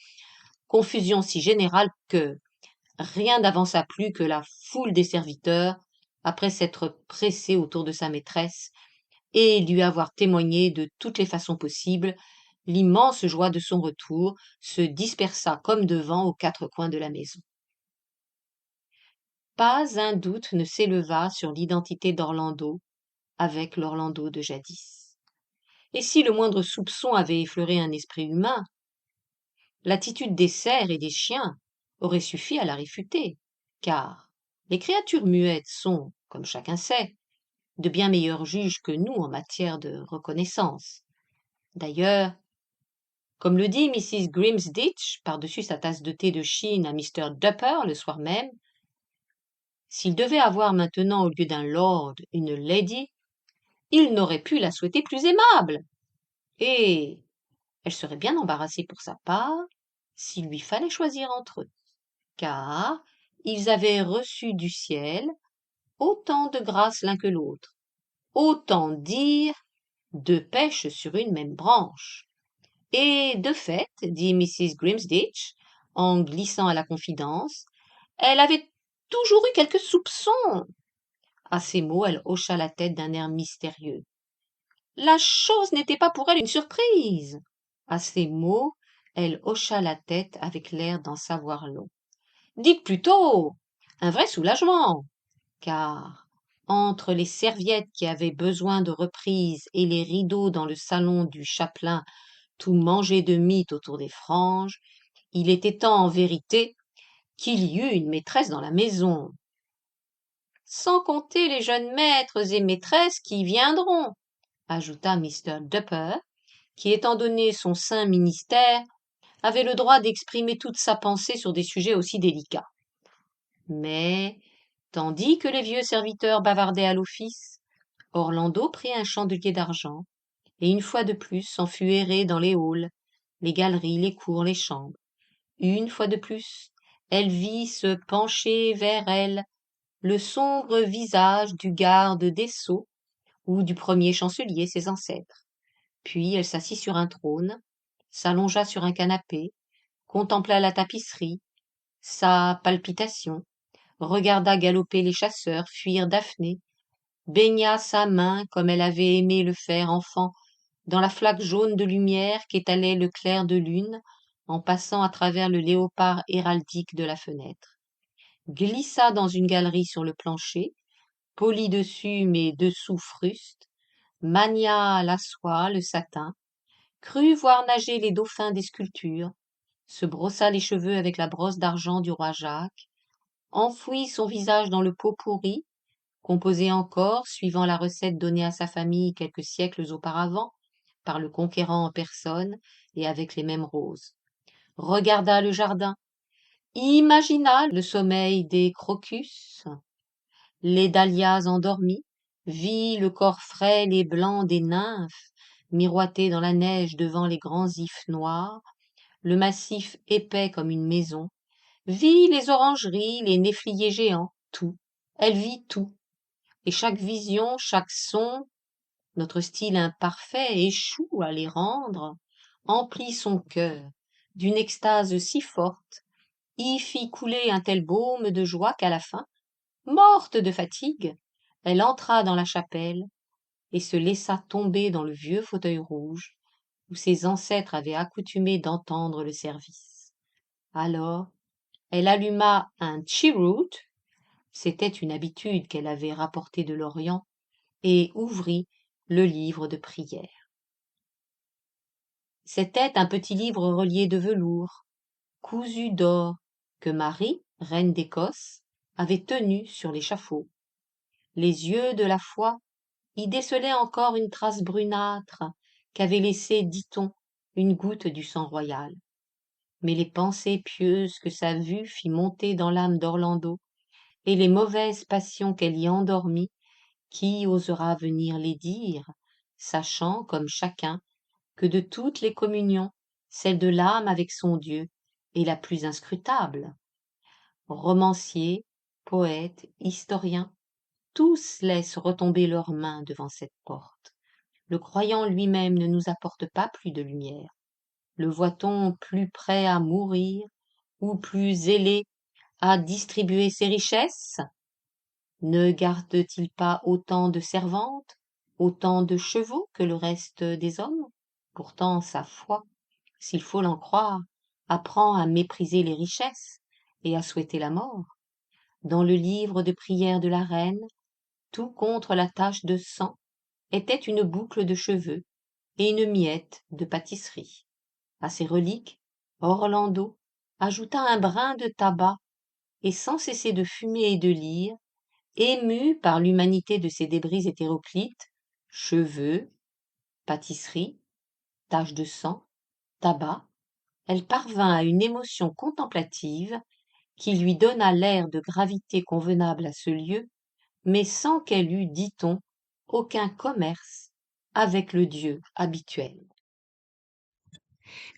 confusion si générale que rien n'avança plus que la foule des serviteurs, après s'être pressés autour de sa maîtresse et lui avoir témoigné de toutes les façons possibles l'immense joie de son retour, se dispersa comme de vent aux quatre coins de la maison. Pas un doute ne s'éleva sur l'identité d'Orlando avec l'Orlando de jadis. Et si le moindre soupçon avait effleuré un esprit humain, l'attitude des cerfs et des chiens aurait suffi à la réfuter, car les créatures muettes sont, comme chacun sait, de bien meilleurs juges que nous en matière de reconnaissance. D'ailleurs, comme le dit Mrs. Grimsditch par-dessus sa tasse de thé de Chine à Mr. Dupper le soir même, s'il devait avoir maintenant au lieu d'un lord une lady, il n'aurait pu la souhaiter plus aimable. Et elle serait bien embarrassée pour sa part s'il lui fallait choisir entre eux, car ils avaient reçu du ciel autant de grâce l'un que l'autre, autant dire deux pêches sur une même branche. Et de fait, dit Mrs. Grimsditch, en glissant à la confidence, elle avait toujours eu quelques soupçons. À ces mots, elle hocha la tête d'un air mystérieux. La chose n'était pas pour elle une surprise. À ces mots, elle hocha la tête avec l'air d'en savoir long. Dites plutôt un vrai soulagement, car entre les serviettes qui avaient besoin de reprise et les rideaux dans le salon du chapelain tout mangés de mythes autour des franges, il était temps en vérité qu'il y eût une maîtresse dans la maison. Sans compter les jeunes maîtres et maîtresses qui viendront, ajouta Mr. Dupper, qui, étant donné son saint ministère, avait le droit d'exprimer toute sa pensée sur des sujets aussi délicats. Mais, tandis que les vieux serviteurs bavardaient à l'office, Orlando prit un chandelier d'argent, et une fois de plus s'en fut errer dans les halls, les galeries, les cours, les chambres. Une fois de plus, elle vit se pencher vers elle le sombre visage du garde des sceaux ou du premier chancelier, ses ancêtres. Puis elle s'assit sur un trône, s'allongea sur un canapé, contempla la tapisserie, sa palpitation, regarda galoper les chasseurs fuir Daphné, baigna sa main comme elle avait aimé le faire enfant dans la flaque jaune de lumière qu'étalait le clair de lune en passant à travers le léopard héraldique de la fenêtre, glissa dans une galerie sur le plancher, polie dessus mais dessous fruste, mania la soie, le satin, crut voir nager les dauphins des sculptures, se brossa les cheveux avec la brosse d'argent du roi Jacques, enfouit son visage dans le pot pourri, composé encore, suivant la recette donnée à sa famille quelques siècles auparavant, par le conquérant en personne et avec les mêmes roses. Regarda le jardin, imagina le sommeil des crocus, les dahlias endormis, vit le corps frêle et blanc des nymphes miroiter dans la neige devant les grands ifs noirs, le massif épais comme une maison, vit les orangeries, les néfliers géants, tout, elle vit tout, et chaque vision, chaque son, notre style imparfait échoue à les rendre, emplit son cœur d'une extase si forte, y fit couler un tel baume de joie qu'à la fin, morte de fatigue, elle entra dans la chapelle et se laissa tomber dans le vieux fauteuil rouge où ses ancêtres avaient accoutumé d'entendre le service. Alors, elle alluma un cheroot, c'était une habitude qu'elle avait rapportée de l'Orient, et ouvrit le livre de prière. C'était un petit livre relié de velours, cousu d'or, que Marie, reine d'Écosse, avait tenu sur l'échafaud. Les yeux de la foi y décelaient encore une trace brunâtre qu'avait laissée, dit-on, une goutte du sang royal. Mais les pensées pieuses que sa vue fit monter dans l'âme d'Orlando, et les mauvaises passions qu'elle y endormit, qui osera venir les dire, sachant, comme chacun, que de toutes les communions, celle de l'âme avec son Dieu est la plus inscrutable. Romanciers, poètes, historiens, tous laissent retomber leurs mains devant cette porte. Le croyant lui-même ne nous apporte pas plus de lumière. Le voit-on plus prêt à mourir ou plus zélé à distribuer ses richesses? Ne garde-t-il pas autant de servantes, autant de chevaux que le reste des hommes? Pourtant sa foi, s'il faut l'en croire, apprend à mépriser les richesses et à souhaiter la mort. Dans le livre de prières de la reine, tout contre la tache de sang était une boucle de cheveux et une miette de pâtisserie. À ces reliques, Orlando ajouta un brin de tabac et sans cesser de fumer et de lire, ému par l'humanité de ces débris hétéroclites, cheveux, pâtisserie, taches de sang, tabac, elle parvint à une émotion contemplative qui lui donna l'air de gravité convenable à ce lieu, mais sans qu'elle eût, dit-on, aucun commerce avec le Dieu habituel.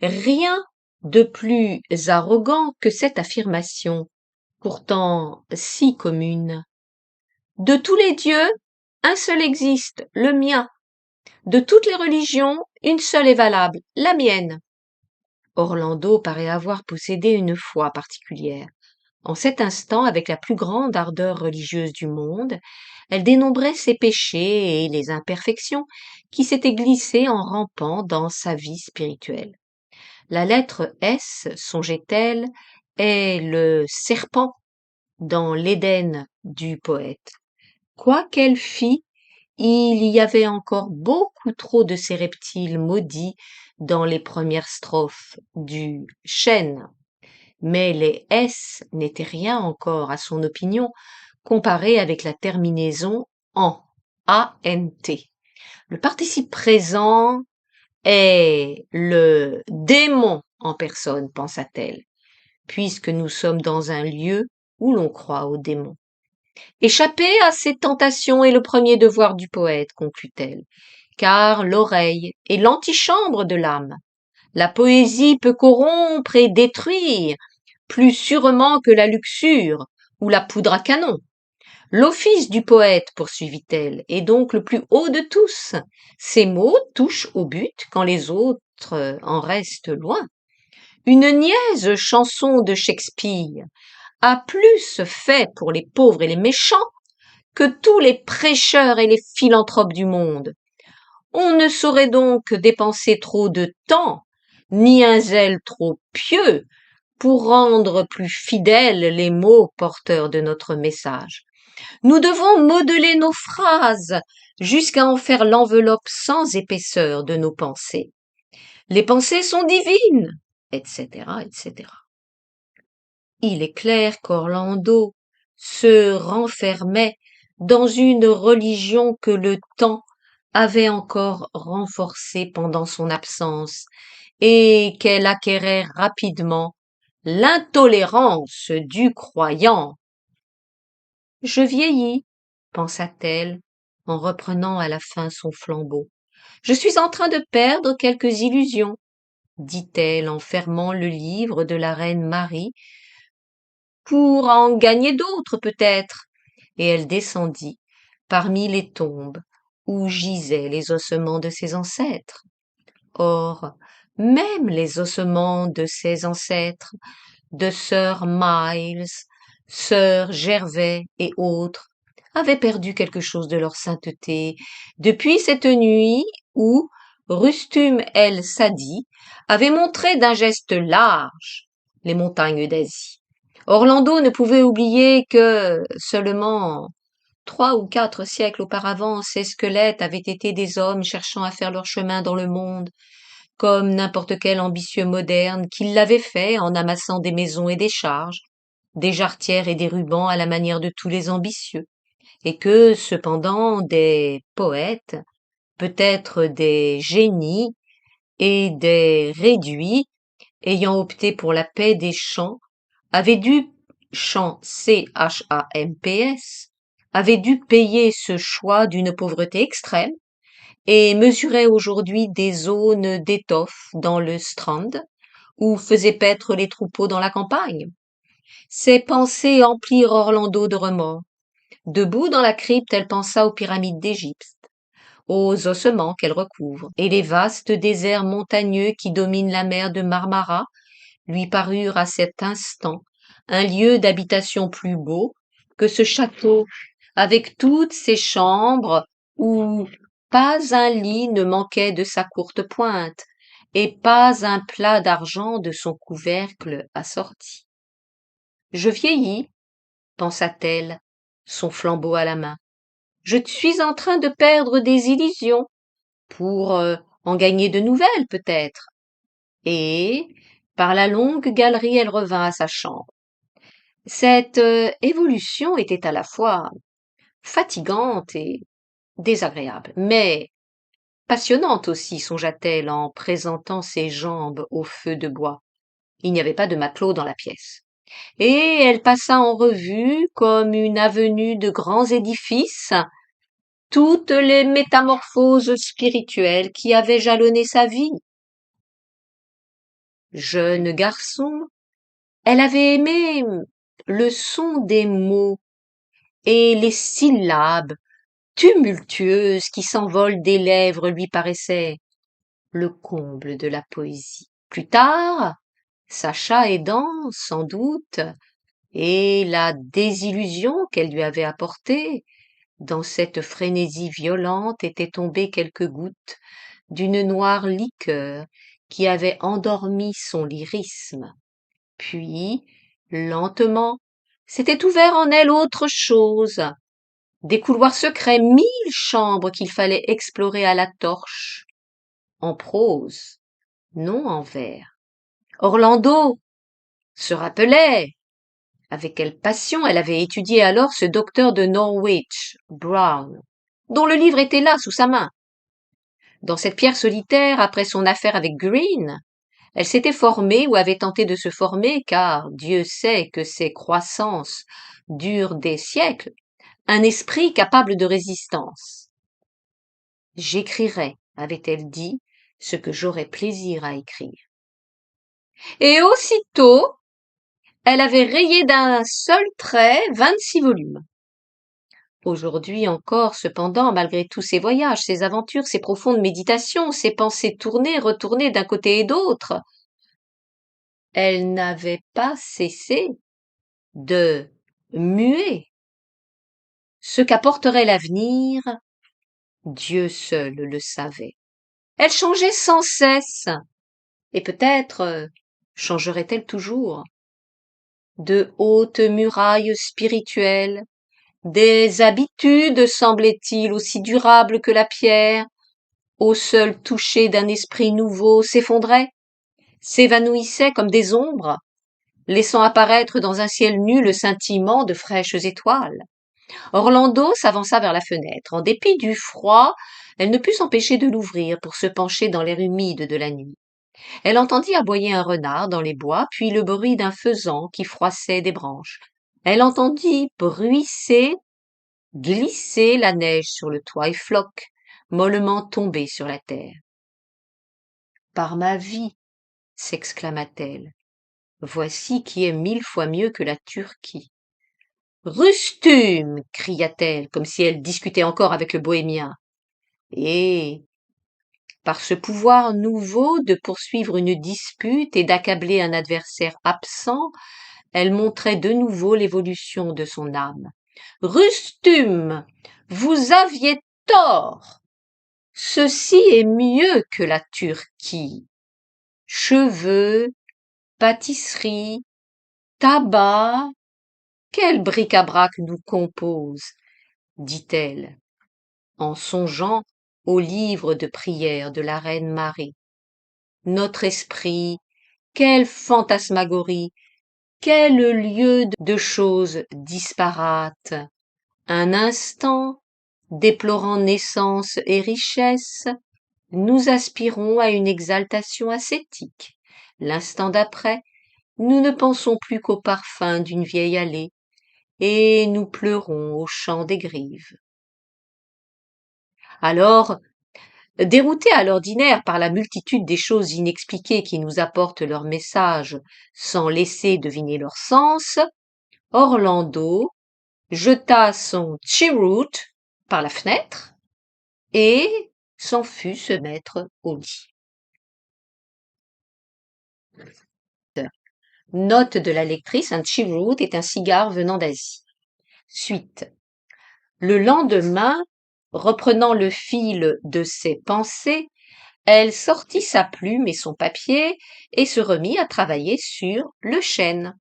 Rien de plus arrogant que cette affirmation, pourtant si commune. De tous les dieux, un seul existe, le mien. De toutes les religions, une seule est valable, la mienne. Orlando paraît avoir possédé une foi particulière. En cet instant, avec la plus grande ardeur religieuse du monde, elle dénombrait ses péchés et les imperfections qui s'étaient glissées en rampant dans sa vie spirituelle. La lettre S, songeait-elle, est le serpent dans l'Éden du poète. Quoi qu'elle fît, il y avait encore beaucoup trop de ces reptiles maudits dans les premières strophes du chêne. Mais les S n'étaient rien encore, à son opinion, comparés avec la terminaison en, A-N-T. Le participe présent est le démon en personne, pensa-t-elle, puisque nous sommes dans un lieu où l'on croit aux démons. Échapper à ces tentations est le premier devoir du poète, conclut-elle, car l'oreille est l'antichambre de l'âme. La poésie peut corrompre et détruire, plus sûrement que la luxure ou la poudre à canon. L'office du poète, poursuivit-elle, est donc le plus haut de tous. Ses mots touchent au but quand les autres en restent loin. Une niaise chanson de Shakespeare a plus fait pour les pauvres et les méchants que tous les prêcheurs et les philanthropes du monde. On ne saurait donc dépenser trop de temps, ni un zèle trop pieux, pour rendre plus fidèles les mots porteurs de notre message. Nous devons modeler nos phrases jusqu'à en faire l'enveloppe sans épaisseur de nos pensées. Les pensées sont divines, etc., etc. Il est clair qu'Orlando se renfermait dans une religion que le temps avait encore renforcée pendant son absence et qu'elle acquérait rapidement l'intolérance du croyant. Je vieillis, pensa-t-elle, en reprenant à la fin son flambeau. Je suis en train de perdre quelques illusions, dit-elle en fermant le livre de la reine Marie, pour en gagner d'autres peut-être. Et elle descendit parmi les tombes où gisaient les ossements de ses ancêtres. Or, même les ossements de ses ancêtres, de sœur Miles, sœur Gervais et autres, avaient perdu quelque chose de leur sainteté depuis cette nuit où Rustum el-Sadi avait montré d'un geste large les montagnes d'Asie. Orlando ne pouvait oublier que seulement 3 ou 4 siècles auparavant, ces squelettes avaient été des hommes cherchant à faire leur chemin dans le monde, comme n'importe quel ambitieux moderne qui l'avait fait en amassant des maisons et des charges, des jarretières et des rubans à la manière de tous les ambitieux, et que, cependant, des poètes, peut-être des génies et des réduits, ayant opté pour la paix des champs, avaient dû, champs CHAMPS, avaient dû payer ce choix d'une pauvreté extrême et mesuraient aujourd'hui des zones d'étoffe dans le Strand, où faisaient paître les troupeaux dans la campagne. Ces pensées emplirent Orlando de remords. Debout dans la crypte, elle pensa aux pyramides d'Égypte, aux ossements qu'elles recouvrent, et les vastes déserts montagneux qui dominent la mer de Marmara lui parurent à cet instant un lieu d'habitation plus beau que ce château, avec toutes ses chambres où pas un lit ne manquait de sa courte pointe, et pas un plat d'argent de son couvercle assorti. Je vieillis, pensa-t-elle, son flambeau à la main. Je suis en train de perdre des illusions, pour en gagner de nouvelles peut-être. Et, par la longue galerie, elle revint à sa chambre. Cette évolution était à la fois fatigante et désagréable, mais passionnante aussi, songea-t-elle en présentant ses jambes au feu de bois. Il n'y avait pas de matelot dans la pièce. Et elle passa en revue, comme une avenue de grands édifices, toutes les métamorphoses spirituelles qui avaient jalonné sa vie. Jeune garçon, elle avait aimé le son des mots et les syllabes tumultueuses qui s'envolent des lèvres lui paraissaient le comble de la poésie. Plus tard, Sacha aidant, sans doute, et la désillusion qu'elle lui avait apportée, dans cette frénésie violente étaient tombées quelques gouttes d'une noire liqueur qui avait endormi son lyrisme. Puis, lentement, s'était ouvert en elle autre chose, des couloirs secrets, 1000 chambres qu'il fallait explorer à la torche, en prose, non en vers. Orlando se rappelait avec quelle passion elle avait étudié alors ce docteur de Norwich, Brown, dont le livre était là sous sa main. Dans cette pierre solitaire, après son affaire avec Green, elle s'était formée ou avait tenté de se former, car Dieu sait que ces croissances durent des siècles, un esprit capable de résistance. J'écrirai, avait-elle dit, ce que j'aurais plaisir à écrire. Et aussitôt, elle avait rayé d'un seul trait 26 volumes. Aujourd'hui encore, cependant, malgré tous ses voyages, ses aventures, ses profondes méditations, ses pensées tournées, retournées d'un côté et d'autre, elle n'avait pas cessé de muer. Ce qu'apporterait l'avenir, Dieu seul le savait. Elle changeait sans cesse, et peut-être changerait-elle toujours. De hautes murailles spirituelles, des habitudes, semblait-il, aussi durables que la pierre, au seul toucher d'un esprit nouveau, s'effondraient, s'évanouissaient comme des ombres, laissant apparaître dans un ciel nu le scintillement de fraîches étoiles. Orlando s'avança vers la fenêtre. En dépit du froid, elle ne put s'empêcher de l'ouvrir pour se pencher dans l'air humide de la nuit. Elle entendit aboyer un renard dans les bois, puis le bruit d'un faisan qui froissait des branches. Elle entendit bruisser, glisser la neige sur le toit et Floc, mollement tomber sur la terre. Par ma vie, s'exclama-t-elle, voici qui est 1000 fois mieux que la Turquie. Rustum, cria-t-elle, comme si elle discutait encore avec le bohémien. Et, par ce pouvoir nouveau de poursuivre une dispute et d'accabler un adversaire absent, elle montrait de nouveau l'évolution de son âme. Rustum, vous aviez tort. Ceci est mieux que la Turquie. Cheveux, pâtisserie, tabac, quel bric-à-brac nous compose, dit-elle, en songeant au livre de prières de la reine Marie. Notre esprit, quelle fantasmagorie, quel lieu de choses disparates. Un instant, déplorant naissance et richesse, nous aspirons à une exaltation ascétique. L'instant d'après, nous ne pensons plus qu'au parfum d'une vieille allée, et nous pleurons au chant des grives. Alors, déroutés à l'ordinaire par la multitude des choses inexpliquées qui nous apportent leur message sans laisser deviner leur sens, Orlando jeta son cheroot par la fenêtre et s'en fut se mettre au lit. Note de la lectrice, un cheroot est un cigare venant d'Asie. Suite. Le lendemain, reprenant le fil de ses pensées, elle sortit sa plume et son papier et se remit à travailler sur le chêne.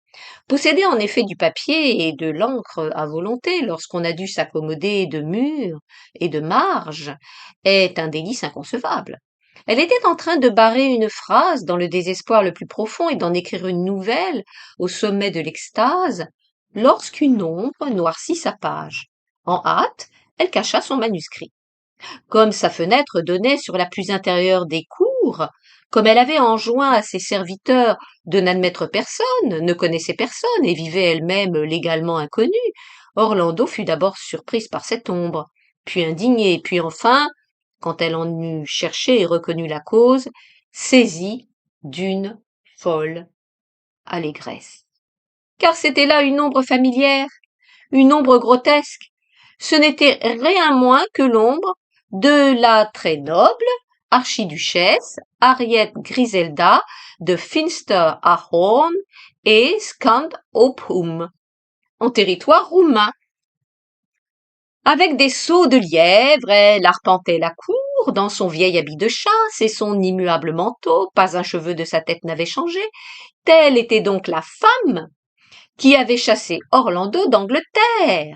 Posséder en effet du papier et de l'encre à volonté lorsqu'on a dû s'accommoder de murs et de marges est un délice inconcevable. Elle était en train de barrer une phrase dans le désespoir le plus profond et d'en écrire une nouvelle au sommet de l'extase lorsqu'une ombre noircit sa page. En hâte, elle cacha son manuscrit. Comme sa fenêtre donnait sur la plus intérieure des cours, comme elle avait enjoint à ses serviteurs de n'admettre personne, ne connaissait personne et vivait elle-même légalement inconnue, Orlando fut d'abord surprise par cette ombre, puis indignée, puis enfin, quand elle en eut cherché et reconnu la cause, saisie d'une folle allégresse. Car c'était là une ombre familière, une ombre grotesque. Ce n'était rien moins que l'ombre de la très noble archiduchesse Harriet Griselda de Finster-Ahorn et Scandhophum, en territoire roumain. Avec des sauts de lièvre, elle arpentait la cour dans son vieil habit de chasse et son immuable manteau, pas un cheveu de sa tête n'avait changé. Telle était donc la femme qui avait chassé Orlando d'Angleterre.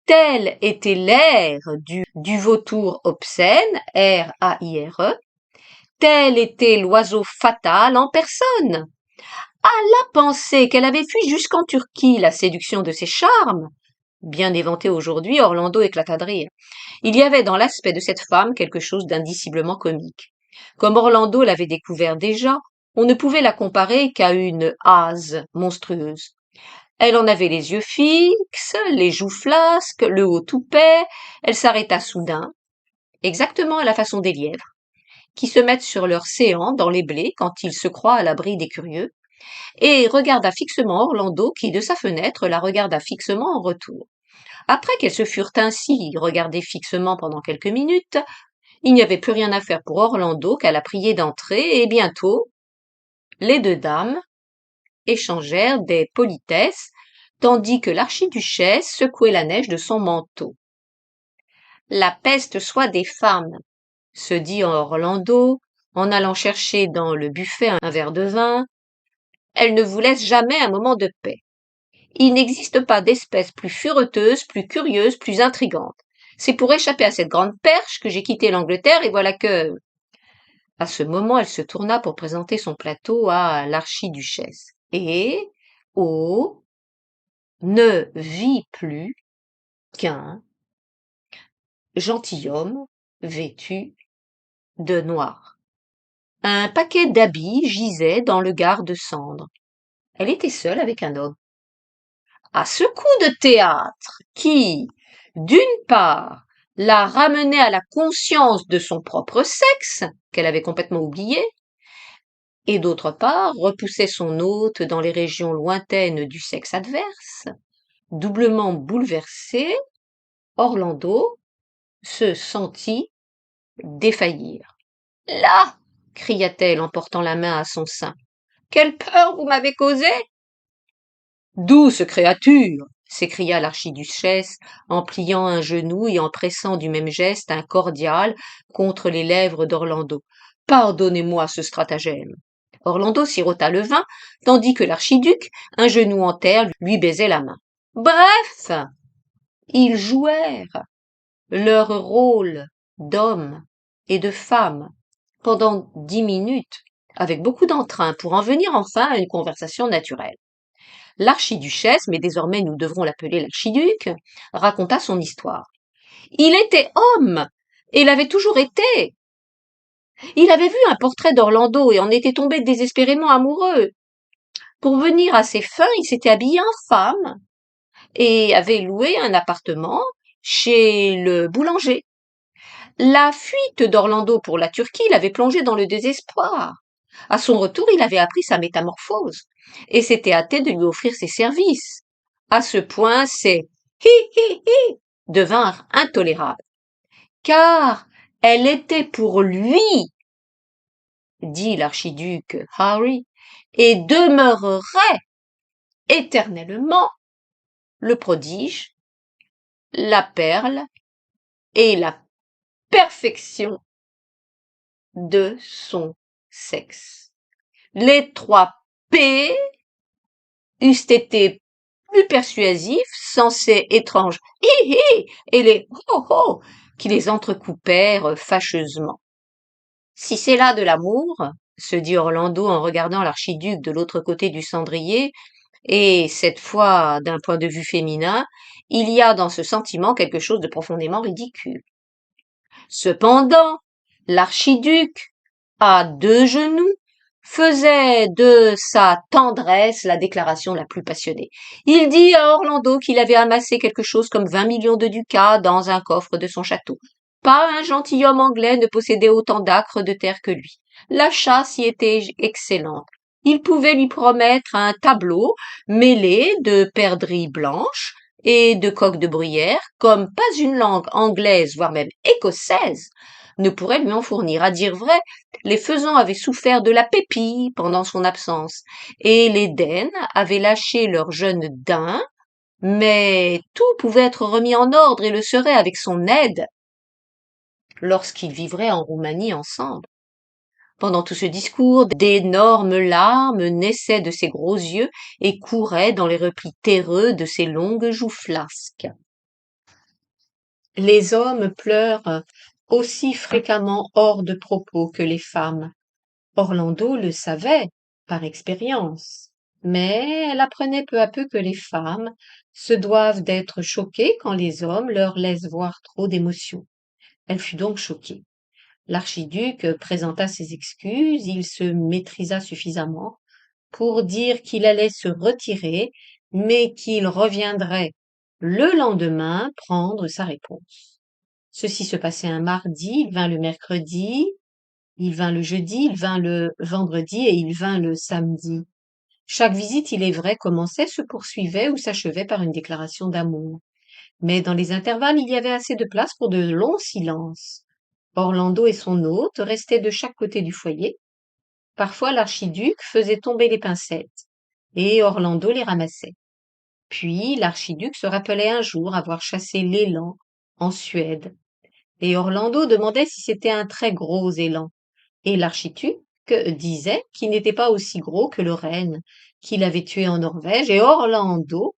Tel était l'air du vautour obscène, R-A-I-R-E, tel était l'oiseau fatal en personne. À la pensée qu'elle avait fui jusqu'en Turquie la séduction de ses charmes, bien éventé aujourd'hui, Orlando éclata de rire. Il y avait dans l'aspect de cette femme quelque chose d'indiciblement comique. Comme Orlando l'avait découvert déjà, on ne pouvait la comparer qu'à une hase monstrueuse. Elle en avait les yeux fixes, les joues flasques, le haut toupet. Elle s'arrêta soudain, exactement à la façon des lièvres, qui se mettent sur leurs séants dans les blés quand ils se croient à l'abri des curieux, et regarda fixement Orlando qui, de sa fenêtre, la regarda fixement en retour. Après qu'elles se furent ainsi regardées fixement pendant quelques minutes, il n'y avait plus rien à faire pour Orlando qu'à la prier d'entrer, et bientôt, les deux dames échangèrent des politesses, tandis que l'archiduchesse secouait la neige de son manteau. La peste soit des femmes, se dit Orlando, en allant chercher dans le buffet un verre de vin. Elles ne vous laissent jamais un moment de paix. Il n'existe pas d'espèce plus fureteuse, plus curieuse, plus intrigante. C'est pour échapper à cette grande perche que j'ai quitté l'Angleterre et voilà que... À ce moment, elle se tourna pour présenter son plateau à l'archiduchesse. Et, oh, ne vit plus qu'un gentilhomme vêtu de noir. Un paquet d'habits gisait dans le garde-cendre. Elle était seule avec un homme. À ce coup de théâtre qui, d'une part, la ramenait à la conscience de son propre sexe, qu'elle avait complètement oublié, et d'autre part repoussait son hôte dans les régions lointaines du sexe adverse, doublement bouleversé, Orlando se sentit défaillir. Là! Cria-t-elle en portant la main à son sein. Quelle peur vous m'avez causée! Douce créature! S'écria l'archiduchesse en pliant un genou et en pressant du même geste un cordial contre les lèvres d'Orlando. Pardonnez-moi ce stratagème. Orlando sirota le vin, tandis que l'archiduc, un genou en terre, lui baisait la main. Bref, ils jouèrent leur rôle d'homme et de femme pendant 10 minutes, avec beaucoup d'entrain, pour en venir enfin à une conversation naturelle. L'archiduchesse, mais désormais nous devrons l'appeler l'archiduc, raconta son histoire. Il était homme, et l'avait toujours été. Il avait vu un portrait d'Orlando et en était tombé désespérément amoureux. Pour venir à ses fins, il s'était habillé en femme et avait loué un appartement chez le boulanger. La fuite d'Orlando pour la Turquie l'avait plongé dans le désespoir. À son retour, il avait appris sa métamorphose et s'était hâté de lui offrir ses services. À ce point, ses hi devinrent intolérables. Car elle était pour lui, dit l'archiduc Harry, et demeurerait éternellement le prodige, la perle et la perfection de son sexe. Les 3 P eussent été plus persuasifs sans ces étranges hi et les ho qui les entrecoupèrent fâcheusement. Si c'est là de l'amour, se dit Orlando en regardant l'archiduc de l'autre côté du cendrier, et cette fois d'un point de vue féminin, il y a dans ce sentiment quelque chose de profondément ridicule. Cependant, l'archiduc, à 2 genoux, faisait de sa tendresse la déclaration la plus passionnée. Il dit à Orlando qu'il avait amassé quelque chose comme 20 millions de ducats dans un coffre de son château. Pas un gentilhomme anglais ne possédait autant d'acres de terre que lui. La chasse y était excellente. Il pouvait lui promettre un tableau mêlé de perdrix blanches et de coqs de bruyère, comme pas une langue anglaise, voire même écossaise, ne pourrait lui en fournir. À dire vrai, les faisans avaient souffert de la pépille pendant son absence, et les Daines avaient lâché leurs jeunes daims, mais tout pouvait être remis en ordre et le serait avec son aide lorsqu'ils vivraient en Roumanie ensemble. Pendant tout ce discours, d'énormes larmes naissaient de ses gros yeux et couraient dans les replis terreux de ses longues joues flasques. Les hommes pleurent aussi fréquemment hors de propos que les femmes. Orlando le savait par expérience, mais elle apprenait peu à peu que les femmes se doivent d'être choquées quand les hommes leur laissent voir trop d'émotion. Elle fut donc choquée. L'archiduc présenta ses excuses, il se maîtrisa suffisamment pour dire qu'il allait se retirer, mais qu'il reviendrait le lendemain prendre sa réponse. Ceci se passait un mardi, il vint le mercredi, il vint le jeudi, il vint le vendredi et il vint le samedi. Chaque visite, il est vrai, commençait, se poursuivait ou s'achevait par une déclaration d'amour. Mais dans les intervalles, il y avait assez de place pour de longs silences. Orlando et son hôte restaient de chaque côté du foyer. Parfois l'archiduc faisait tomber les pincettes, et Orlando les ramassait. Puis l'archiduc se rappelait un jour avoir chassé l'élan en Suède, et Orlando demandait si c'était un très gros élan, et l'archiduc disait qu'il n'était pas aussi gros que le renne qu'il avait tué en Norvège, et Orlando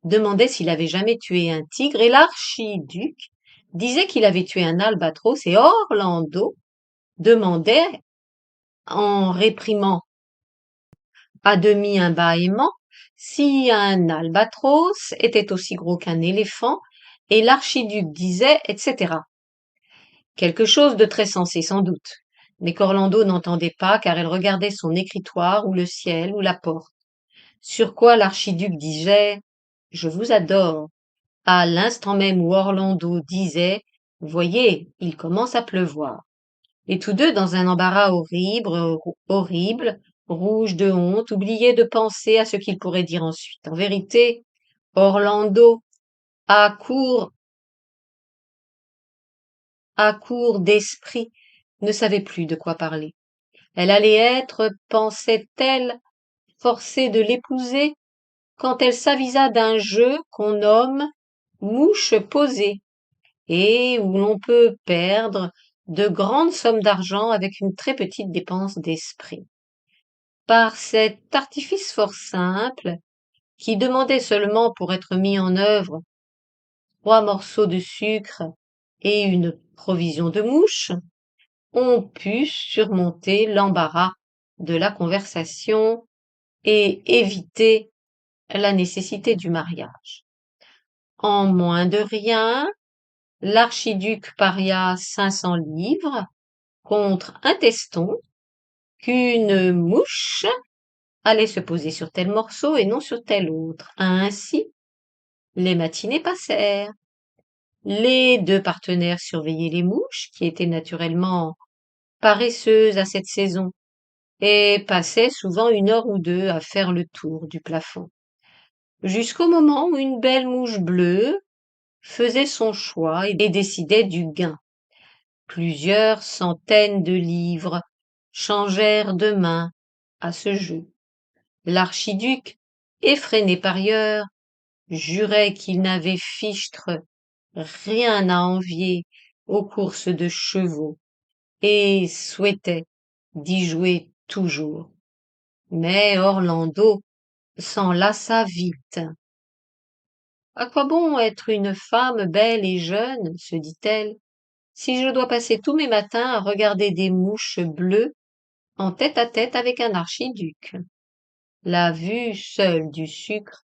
demandait s'il avait jamais tué un tigre, et l'archiduc disait qu'il avait tué un albatros, et Orlando demandait, en réprimant à demi un bâillement, si un albatros était aussi gros qu'un éléphant, et l'archiduc disait, etc. Quelque chose de très sensé sans doute, mais qu'Orlando n'entendait pas car elle regardait son écritoire ou le ciel ou la porte. Sur quoi l'archiduc disait « Je vous adore », à l'instant même où Orlando disait « Voyez, il commence à pleuvoir ». Et tous deux, dans un embarras horrible, rouges de honte, oubliaient de penser à ce qu'ils pourraient dire ensuite. En vérité, Orlando, à court d'esprit, ne savait plus de quoi parler. Elle allait être, pensait-elle, forcée de l'épouser quand elle s'avisa d'un jeu qu'on nomme mouche posée et où l'on peut perdre de grandes sommes d'argent avec une très petite dépense d'esprit. Par cet artifice fort simple, qui demandait seulement pour être mis en œuvre 3 morceaux de sucre et une provision de mouches, on put surmonter l'embarras de la conversation et éviter la nécessité du mariage. En moins de rien, l'archiduc paria 500 livres contre un teston qu'une mouche allait se poser sur tel morceau et non sur tel autre. Ainsi, les matinées passèrent. Les 2 partenaires surveillaient les mouches, qui étaient naturellement paresseuses à cette saison, et passaient souvent 1 heure ou 2 à faire le tour du plafond, jusqu'au moment où une belle mouche bleue faisait son choix et décidait du gain. Plusieurs centaines de livres changèrent de main à ce jeu. L'archiduc, effréné parieur, jurait qu'il n'avait fichtre rien à envier aux courses de chevaux et souhaitait d'y jouer toujours. Mais Orlando s'en lassa vite. À quoi bon être une femme belle et jeune, se dit-elle, si je dois passer tous mes matins à regarder des mouches bleues en tête-à-tête avec un archiduc. La vue seule du sucre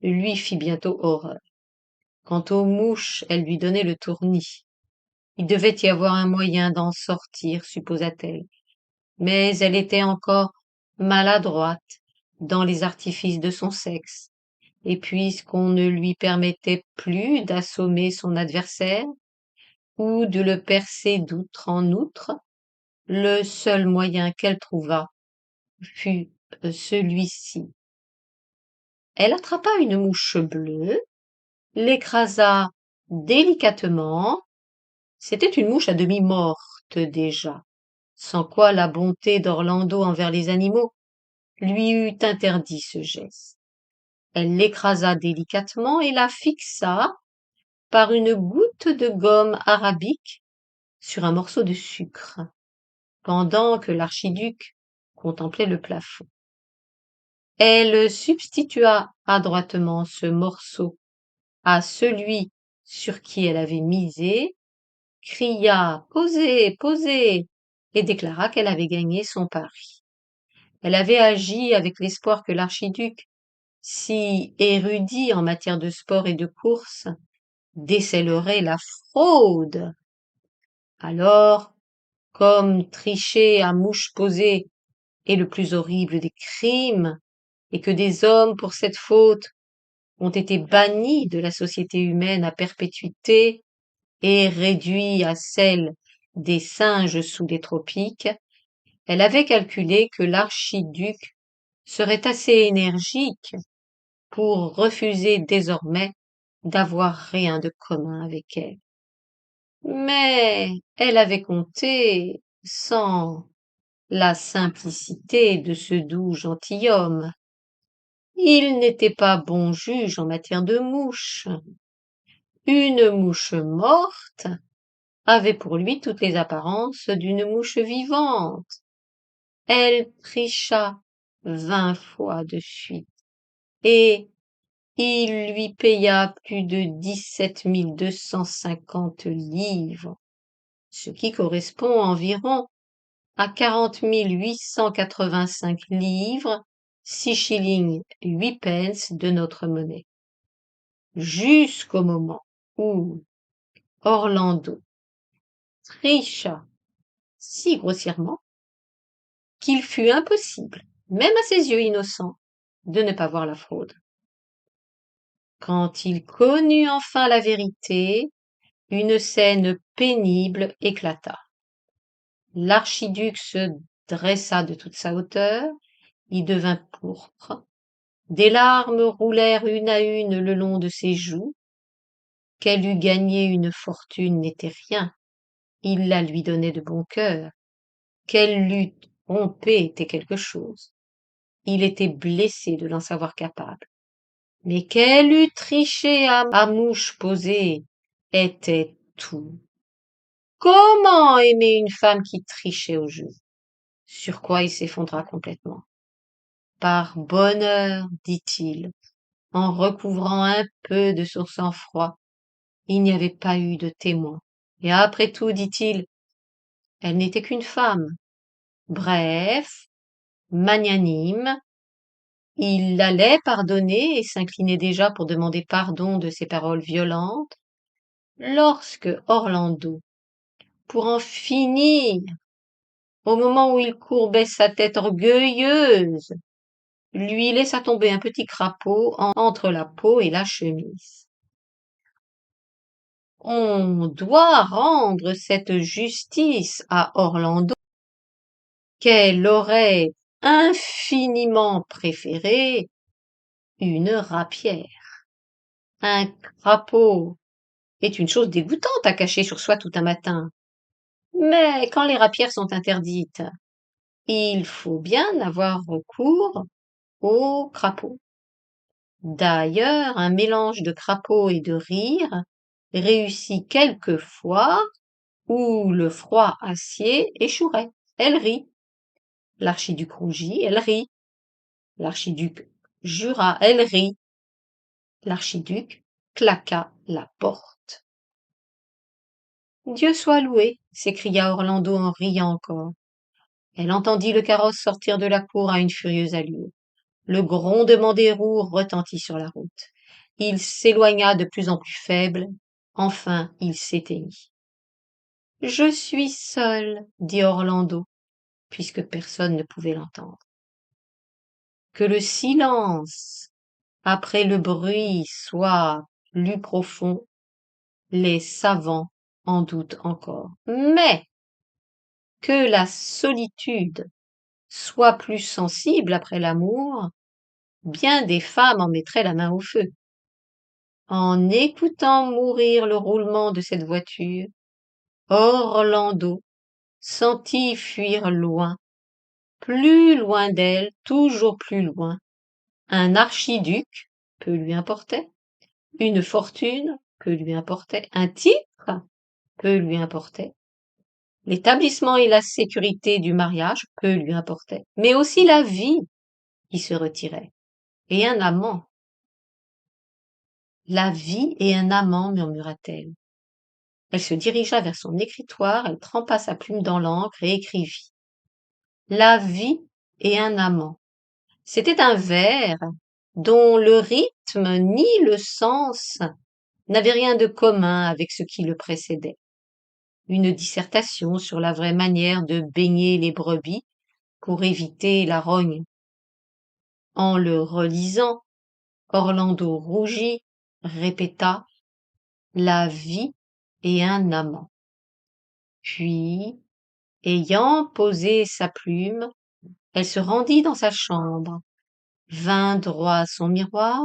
lui fit bientôt horreur. Quant aux mouches, elles lui donnaient le tournis. Il devait y avoir un moyen d'en sortir, supposa-t-elle, mais elle était encore maladroite dans les artifices de son sexe, et puisqu'on ne lui permettait plus d'assommer son adversaire, ou de le percer d'outre en outre, le seul moyen qu'elle trouva fut celui-ci. Elle attrapa une mouche bleue, l'écrasa délicatement. C'était une mouche à demi morte déjà, sans quoi la bonté d'Orlando envers les animaux lui eût interdit ce geste. Elle l'écrasa délicatement et la fixa par une goutte de gomme arabique sur un morceau de sucre, pendant que l'archiduc contemplait le plafond. Elle substitua adroitement ce morceau à celui sur qui elle avait misé, cria posez, posez, et déclara qu'elle avait gagné son pari. Elle avait agi avec l'espoir que l'archiduc, si érudit en matière de sport et de course, décèlerait la fraude. Alors, comme tricher à mouche posée est le plus horrible des crimes, et que des hommes pour cette faute ont été bannis de la société humaine à perpétuité et réduits à celle des singes sous les tropiques, elle avait calculé que l'archiduc serait assez énergique pour refuser désormais d'avoir rien de commun avec elle. Mais elle avait compté sans la simplicité de ce doux gentilhomme. Il n'était pas bon juge en matière de mouches. Une mouche morte avait pour lui toutes les apparences d'une mouche vivante. Elle tricha 20 fois de suite, et il lui paya plus de 17 250 livres, ce qui correspond environ à 40 885 livres, 6 shillings 8 pence de notre monnaie. Jusqu'au moment où Orlando tricha si grossièrement, qu'il fut impossible, même à ses yeux innocents, de ne pas voir la fraude. Quand il connut enfin la vérité, une scène pénible éclata. L'archiduc se dressa de toute sa hauteur, il devint pourpre, des larmes roulèrent une à une le long de ses joues. Qu'elle eût gagné une fortune n'était rien, il la lui donnait de bon cœur. Qu'elle l'eût trompé était quelque chose, il était blessé de l'en savoir capable. Mais qu'elle eût triché à mouche posée était tout. Comment aimer une femme qui trichait au jeu? Sur quoi il s'effondra complètement. Par bonheur, dit-il, en recouvrant un peu de son sang-froid, il n'y avait pas eu de témoin. Et après tout, dit-il, elle n'était qu'une femme. Bref, magnanime, il l'allait pardonner et s'inclinait déjà pour demander pardon de ses paroles violentes, lorsque Orlando, pour en finir, au moment où il courbait sa tête orgueilleuse, lui laissa tomber un petit crapaud entre la peau et la chemise. On doit rendre cette justice à Orlando, qu'elle aurait infiniment préféré une rapière. Un crapaud est une chose dégoûtante à cacher sur soi tout un matin. Mais quand les rapières sont interdites, il faut bien avoir recours au crapaud. D'ailleurs, un mélange de crapaud et de rire réussit quelquefois où le froid acier échouerait. Elle rit. L'archiduc rougit, elle rit. L'archiduc jura, elle rit. L'archiduc claqua la porte. Dieu soit loué, s'écria Orlando en riant encore. Elle entendit le carrosse sortir de la cour à une furieuse allure. Le grondement des roues retentit sur la route. Il s'éloigna de plus en plus faible. Enfin, il s'éteignit. Je suis seul, dit Orlando, puisque personne ne pouvait l'entendre. Que le silence, après le bruit, soit plus profond, les savants en doutent encore. Mais que la solitude soit plus sensible après l'amour, bien des femmes en mettraient la main au feu. En écoutant mourir le roulement de cette voiture, Orlando sentit fuir loin, plus loin d'elle, toujours plus loin. Un archiduc, peu lui importait, une fortune, peu lui importait, un titre, peu lui importait, l'établissement et la sécurité du mariage, peu lui importait, mais aussi la vie qui se retirait, et un amant. La vie et un amant, murmura-t-elle. Elle se dirigea vers son écritoire, elle trempa sa plume dans l'encre et écrivit. La vie et un amant. C'était un vers dont le rythme ni le sens n'avaient rien de commun avec ce qui le précédait. Une dissertation sur la vraie manière de baigner les brebis pour éviter la rogne. En le relisant, Orlando rougit, répéta la vie et un amant. Puis, ayant posé sa plume, elle se rendit dans sa chambre, vint droit à son miroir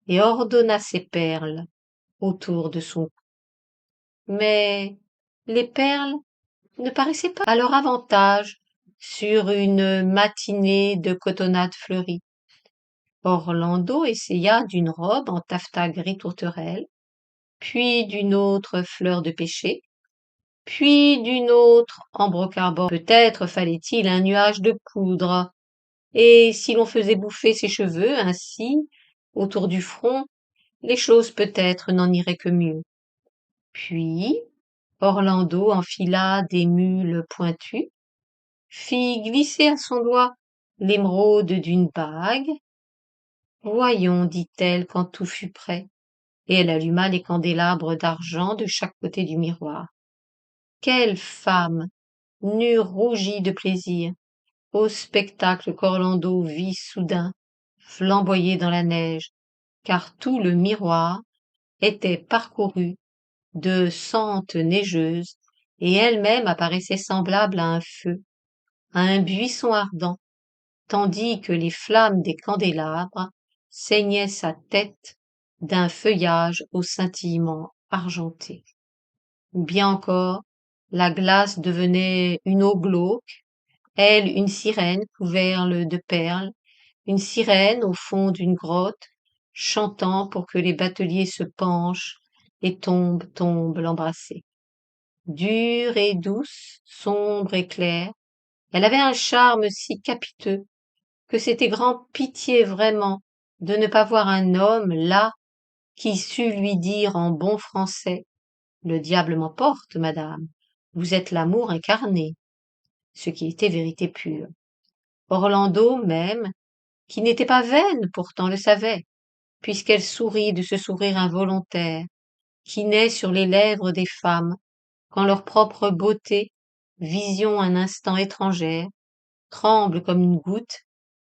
et ordonna ses perles autour de son cou. Mais les perles ne paraissaient pas à leur avantage sur une matinée de cotonnade fleurie. Orlando essaya d'une robe en taffetas gris tourterelle, puis d'une autre fleur de pêcher, puis d'une autre en brocart. Peut-être fallait-il un nuage de poudre, et si l'on faisait bouffer ses cheveux ainsi, autour du front, les choses peut-être n'en iraient que mieux. Puis, Orlando enfila des mules pointues, fit glisser à son doigt l'émeraude d'une bague. Voyons, dit-elle quand tout fut prêt, et elle alluma les candélabres d'argent de chaque côté du miroir. Quelle femme n'eût rougi de plaisir au spectacle qu'Orlando vit soudain flamboyer dans la neige, car tout le miroir était parcouru de sentes neigeuses, et elle-même apparaissait semblable à un feu, à un buisson ardent, tandis que les flammes des candélabres ceignaient sa tête d'un feuillage au scintillement argenté. Ou bien encore, la glace devenait une eau glauque, elle une sirène couverte de perles, une sirène au fond d'une grotte, chantant pour que les bateliers se penchent et tombent l'embrasser. Dure et douce, sombre et claire, elle avait un charme si capiteux que c'était grand pitié vraiment de ne pas voir un homme là qui sût lui dire en bon français: le diable m'emporte, madame, vous êtes l'amour incarné, ce qui était vérité pure. Orlando même, qui n'était pas vaine pourtant le savait, puisqu'elle sourit de ce sourire involontaire qui naît sur les lèvres des femmes quand leur propre beauté, vision un instant étrangère, tremble comme une goutte,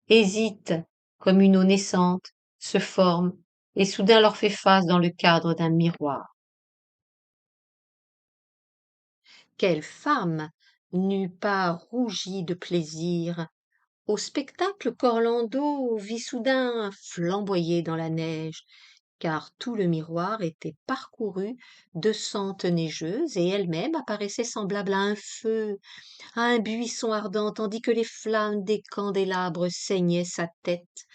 hésite comme une eau naissante, se forme, et soudain leur fait face dans le cadre d'un miroir. Quelle femme n'eût pas rougi de plaisir au spectacle qu'Orlando vit soudain flamboyer dans la neige, car tout le miroir était parcouru de sentes neigeuses, et elle-même apparaissait semblable à un feu, à un buisson ardent, tandis que les flammes des candélabres ceignaient sa tête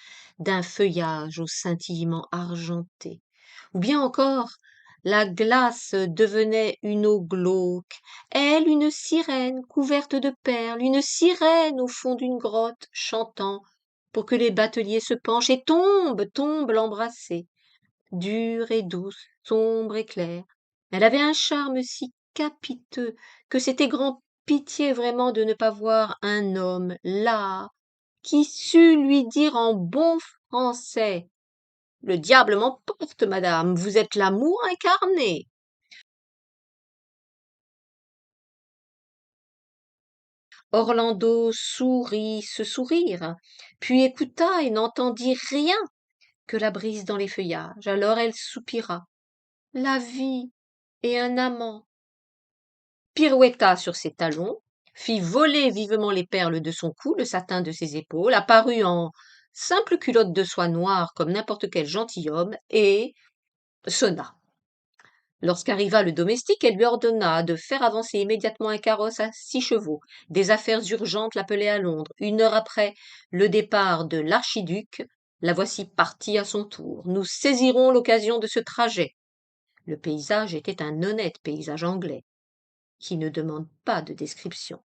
d'un feuillage au scintillement argenté. Ou bien encore, la glace devenait une eau glauque, elle une sirène couverte de perles, une sirène au fond d'une grotte, chantant pour que les bateliers se penchent et tombent l'embrasser. Dure et douce, sombre et claire, elle avait un charme si capiteux que c'était grand pitié vraiment de ne pas voir un homme là qui sût lui dire en bon français: le diable m'emporte, madame, vous êtes l'amour incarné. Orlando sourit ce sourire, puis écouta et n'entendit rien que la brise dans les feuillages. Alors elle soupira. La vie et un amant. Pirouetta sur ses talons, fit voler vivement les perles de son cou, le satin de ses épaules, apparut en simple culotte de soie noire comme n'importe quel gentilhomme, et sonna. Lorsqu'arriva le domestique, elle lui ordonna de faire avancer immédiatement un carrosse à 6 chevaux. Des affaires urgentes l'appelaient à Londres. 1 heure après le départ de l'archiduc, la voici partie à son tour. Nous saisirons l'occasion de ce trajet. Le paysage était un honnête paysage anglais, qui ne demande pas de description.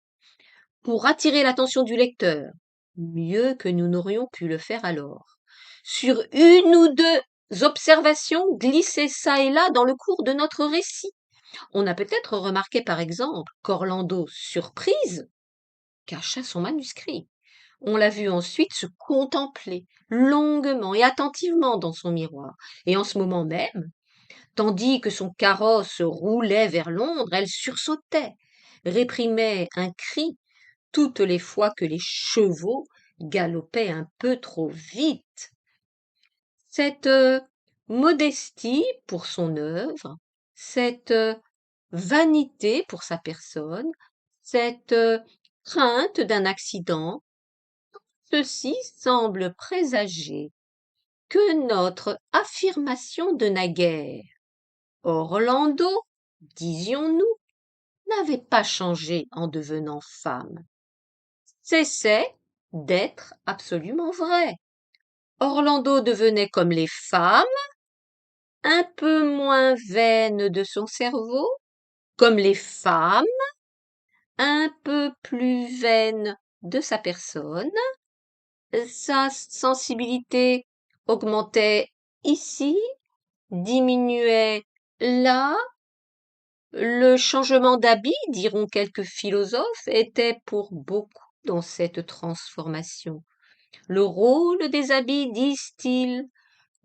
Pour attirer l'attention du lecteur, mieux que nous n'aurions pu le faire alors, sur une ou deux observations glissées çà et là dans le cours de notre récit. On a peut-être remarqué par exemple qu'Orlando, surprise, cacha son manuscrit. On l'a vu ensuite se contempler longuement et attentivement dans son miroir, et en ce moment même, tandis que son carrosse roulait vers Londres, elle sursautait, réprimait un cri toutes les fois que les chevaux galopaient un peu trop vite. Cette modestie pour son œuvre, cette vanité pour sa personne, cette crainte d'un accident, ceci semble présager que notre affirmation de naguère, Orlando, disions-nous, n'avait pas changé en devenant femme, cessait d'être absolument vrai. Orlando devenait comme les femmes, un peu moins vaine de son cerveau, comme les femmes, un peu plus vaine de sa personne. Sa sensibilité augmentait ici, diminuait là. Le changement d'habit, diront quelques philosophes, était pour beaucoup dans cette transformation. Le rôle des habits, disent-ils,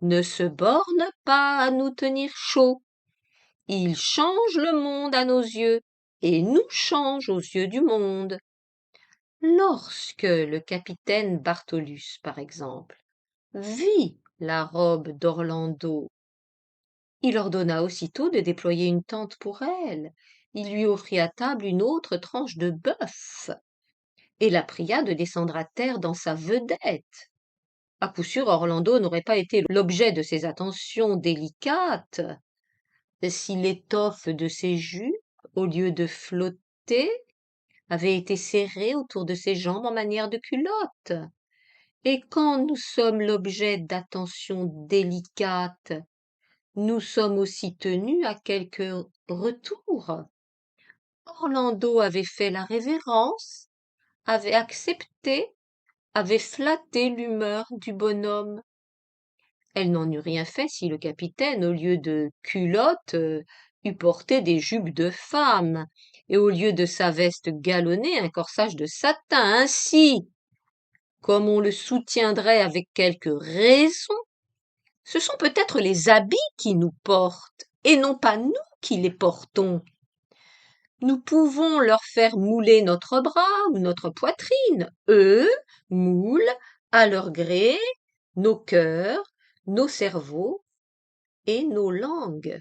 ne se borne pas à nous tenir chaud. Il change le monde à nos yeux et nous change aux yeux du monde. Lorsque le capitaine Bartolus, par exemple, vit la robe d'Orlando, il ordonna aussitôt de déployer une tente pour elle. Il lui offrit à table une autre tranche de bœuf et la pria de descendre à terre dans sa vedette. À coup sûr, Orlando n'aurait pas été l'objet de ces attentions délicates si l'étoffe de ses jupes, au lieu de flotter, avait été serrée autour de ses jambes en manière de culotte. Et quand nous sommes l'objet d'attentions délicates, nous sommes aussi tenus à quelque retour. Orlando avait fait la révérence, avait accepté, avait flatté l'humeur du bonhomme. Elle n'en eût rien fait si le capitaine, au lieu de culottes, eût porté des jupes de femme, et au lieu de sa veste galonnée, un corsage de satin. Ainsi, comme on le soutiendrait avec quelque raison, ce sont peut-être les habits qui nous portent, et non pas nous qui les portons. Nous pouvons leur faire mouler notre bras ou notre poitrine. Eux moulent, à leur gré, nos cœurs, nos cerveaux et nos langues.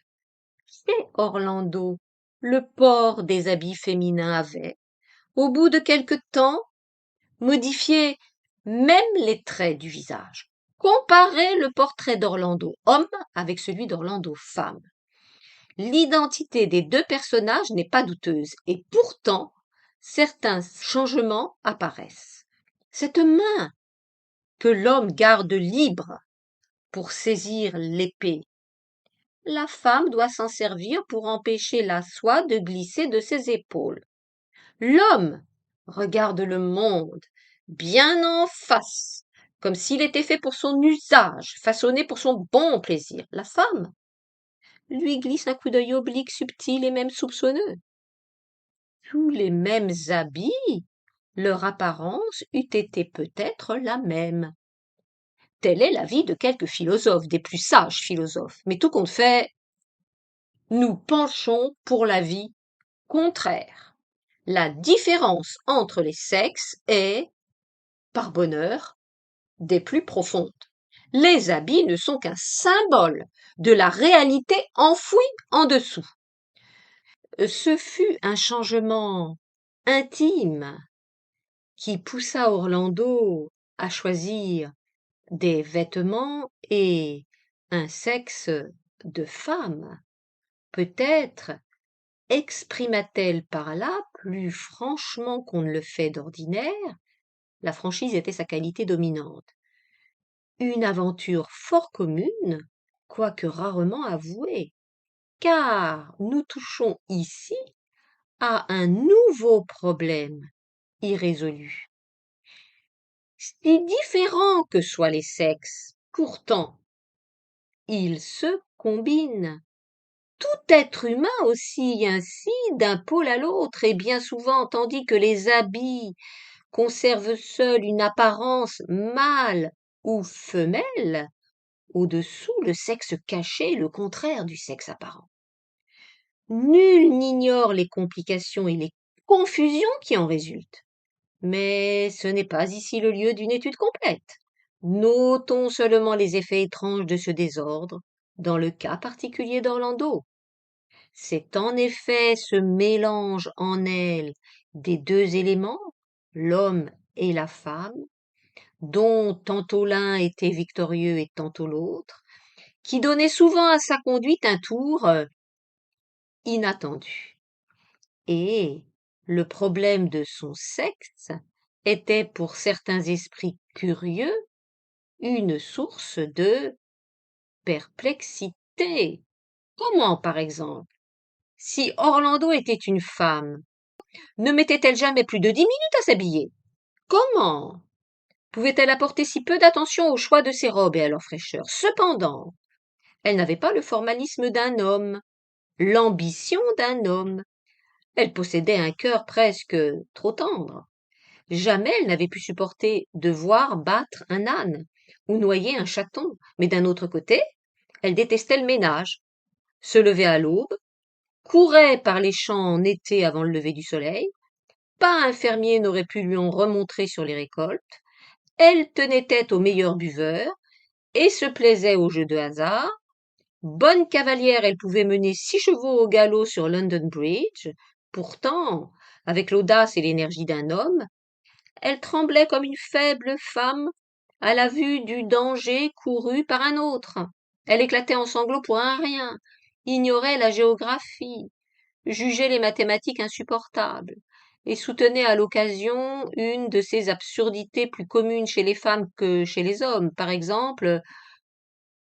Chez Orlando, le port des habits féminins avait, au bout de quelque temps, modifié même les traits du visage. Comparez le portrait d'Orlando homme avec celui d'Orlando femme. L'identité des deux personnages n'est pas douteuse, et pourtant, certains changements apparaissent. Cette main que l'homme garde libre pour saisir l'épée, la femme doit s'en servir pour empêcher la soie de glisser de ses épaules. L'homme regarde le monde bien en face, comme s'il était fait pour son usage, façonné pour son bon plaisir. La femme lui glisse un coup d'œil oblique, subtil et même soupçonneux. Sous les mêmes habits, leur apparence eût été peut-être la même. Tel est l'avis de quelques philosophes, des plus sages philosophes. Mais tout compte fait, nous penchons pour l'avis contraire. La différence entre les sexes est, par bonheur, des plus profondes. Les habits ne sont qu'un symbole de la réalité enfouie en dessous. Ce fut un changement intime qui poussa Orlando à choisir des vêtements et un sexe de femme. Peut-être exprima-t-elle par là, plus franchement qu'on ne le fait d'ordinaire, la franchise était sa qualité dominante, une aventure fort commune, quoique rarement avouée, car nous touchons ici à un nouveau problème irrésolu. Si différents que soient les sexes, pourtant, ils se combinent. Tout être humain oscille ainsi d'un pôle à l'autre, et bien souvent, tandis que les habits conservent seuls une apparence mâle ou femelle, au-dessous le sexe caché, le contraire du sexe apparent. Nul n'ignore les complications et les confusions qui en résultent. Mais ce n'est pas ici le lieu d'une étude complète. Notons seulement les effets étranges de ce désordre, dans le cas particulier d'Orlando. C'est en effet ce mélange en elle des deux éléments, l'homme et la femme, dont tantôt l'un était victorieux et tantôt l'autre, qui donnait souvent à sa conduite un tour inattendu. Et le problème de son sexe était pour certains esprits curieux une source de perplexité. Comment, par exemple, si Orlando était une femme, ne mettait-elle jamais plus de 10 minutes à s'habiller? Comment pouvait-elle apporter si peu d'attention au choix de ses robes et à leur fraîcheur? Cependant, elle n'avait pas le formalisme d'un homme, l'ambition d'un homme. Elle possédait un cœur presque trop tendre. Jamais elle n'avait pu supporter de voir battre un âne ou noyer un chaton, mais d'un autre côté, elle détestait le ménage, se levait à l'aube, courait par les champs en été avant le lever du soleil. Pas un fermier n'aurait pu lui en remontrer sur les récoltes. Elle tenait tête aux meilleurs buveurs et se plaisait aux jeux de hasard. Bonne cavalière, elle pouvait mener 6 chevaux au galop sur London Bridge. Pourtant, avec l'audace et l'énergie d'un homme, elle tremblait comme une faible femme à la vue du danger couru par un autre. Elle éclatait en sanglots pour un rien, ignorait la géographie, jugeait les mathématiques insupportables, et soutenait à l'occasion une de ces absurdités plus communes chez les femmes que chez les hommes, par exemple,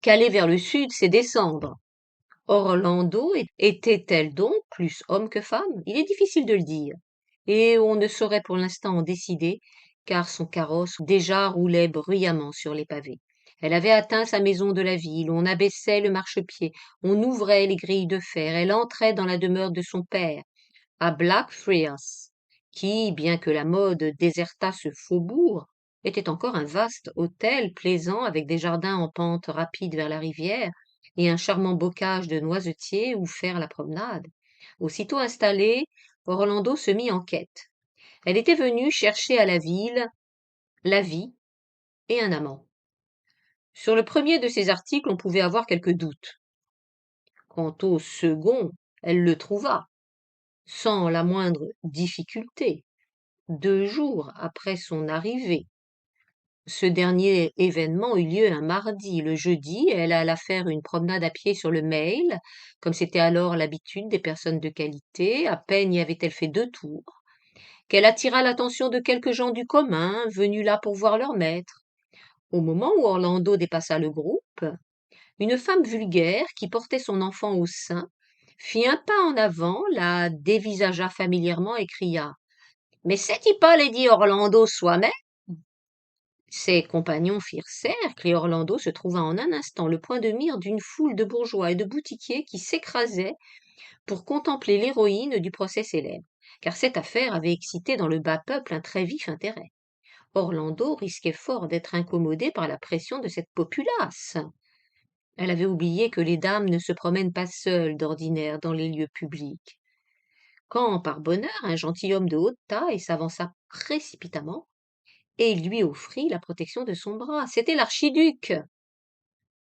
qu'aller vers le sud, c'est descendre. Orlando était-elle donc plus homme que femme? Il est difficile de le dire, et on ne saurait pour l'instant en décider, car son carrosse déjà roulait bruyamment sur les pavés. Elle avait atteint sa maison de la ville, on abaissait le marchepied, on ouvrait les grilles de fer, elle entrait dans la demeure de son père, à Blackfriars, qui, bien que la mode désertât ce faubourg, était encore un vaste hôtel plaisant avec des jardins en pente rapide vers la rivière et un charmant bocage de noisetiers où faire la promenade. Aussitôt installée, Orlando se mit en quête. Elle était venue chercher à la ville la vie et un amant. Sur le premier de ces articles, on pouvait avoir quelques doutes. Quant au second, elle le trouva, sans la moindre difficulté, 2 jours après son arrivée. Ce dernier événement eut lieu un mardi. Le jeudi, elle alla faire une promenade à pied sur le Mail, comme c'était alors l'habitude des personnes de qualité. À peine y avait-elle fait 2 tours, qu'elle attira l'attention de quelques gens du commun, venus là pour voir leur maître. Au moment où Orlando dépassa le groupe, une femme vulgaire, qui portait son enfant au sein, fit un pas en avant, la dévisagea familièrement et cria: « Mais c'est-y pas lady Orlando soi-même? » Ses compagnons firent cercle, et Orlando se trouva en un instant le point de mire d'une foule de bourgeois et de boutiquiers qui s'écrasaient pour contempler l'héroïne du procès célèbre, car cette affaire avait excité dans le bas peuple un très vif intérêt. Orlando risquait fort d'être incommodé par la pression de cette populace. Elle avait oublié que les dames ne se promènent pas seules d'ordinaire dans les lieux publics. Quand, par bonheur, un gentilhomme de haute taille s'avança précipitamment et lui offrit la protection de son bras. C'était l'archiduc.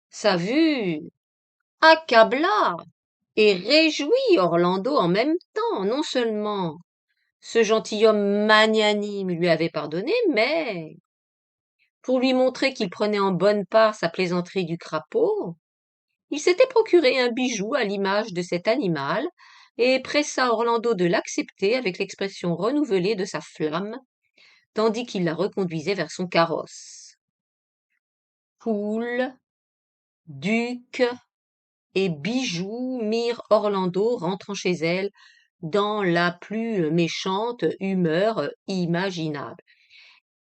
Sa vue accabla et réjouit Orlando en même temps. Non seulement ce gentilhomme magnanime lui avait pardonné, mais pour lui montrer qu'il prenait en bonne part sa plaisanterie du crapaud, il s'était procuré un bijou à l'image de cet animal et pressa Orlando de l'accepter avec l'expression renouvelée de sa flamme, tandis qu'il la reconduisait vers son carrosse. Poule, duc et bijoux mirent Orlando rentrant chez elle dans la plus méchante humeur imaginable.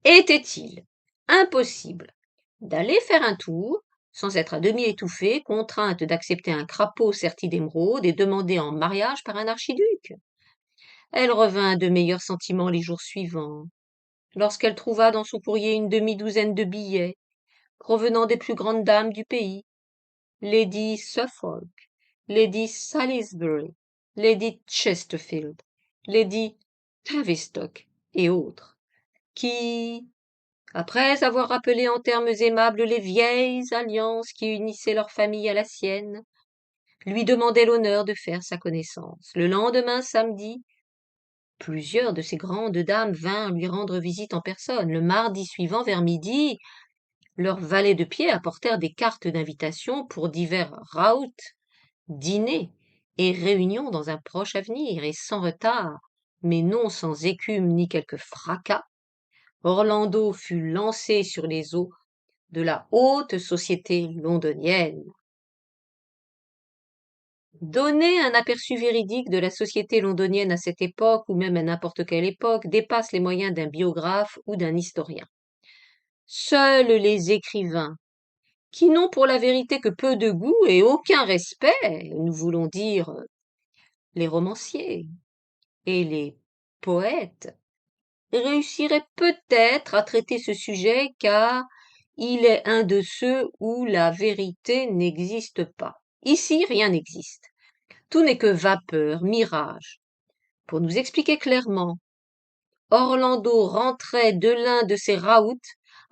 Était-il impossible d'aller faire un tour sans être à demi étouffée, contrainte d'accepter un crapaud serti d'émeraude et demandé en mariage par un archiduc? Elle revint de meilleurs sentiments les jours suivants, lorsqu'elle trouva dans son courrier une demi-douzaine de billets provenant des plus grandes dames du pays, Lady Suffolk, Lady Salisbury, Lady Chesterfield, Lady Tavistock et autres, qui, après avoir rappelé en termes aimables les vieilles alliances qui unissaient leur famille à la sienne, lui demandaient l'honneur de faire sa connaissance. Le lendemain, samedi, plusieurs de ces grandes dames vinrent lui rendre visite en personne. Le mardi suivant, vers midi, leurs valets de pied apportèrent des cartes d'invitation pour divers routs, dîners et réunions dans un proche avenir, et sans retard, mais non sans écume ni quelque fracas, Orlando fut lancé sur les eaux de la haute société londonienne. Donner un aperçu véridique de la société londonienne à cette époque, ou même à n'importe quelle époque, dépasse les moyens d'un biographe ou d'un historien. Seuls les écrivains, qui n'ont pour la vérité que peu de goût et aucun respect, nous voulons dire les romanciers et les poètes, réussiraient peut-être à traiter ce sujet, car il est un de ceux où la vérité n'existe pas. Ici, rien n'existe. Tout n'est que vapeur, mirage. Pour nous expliquer clairement, Orlando rentrait de l'un de ses raouts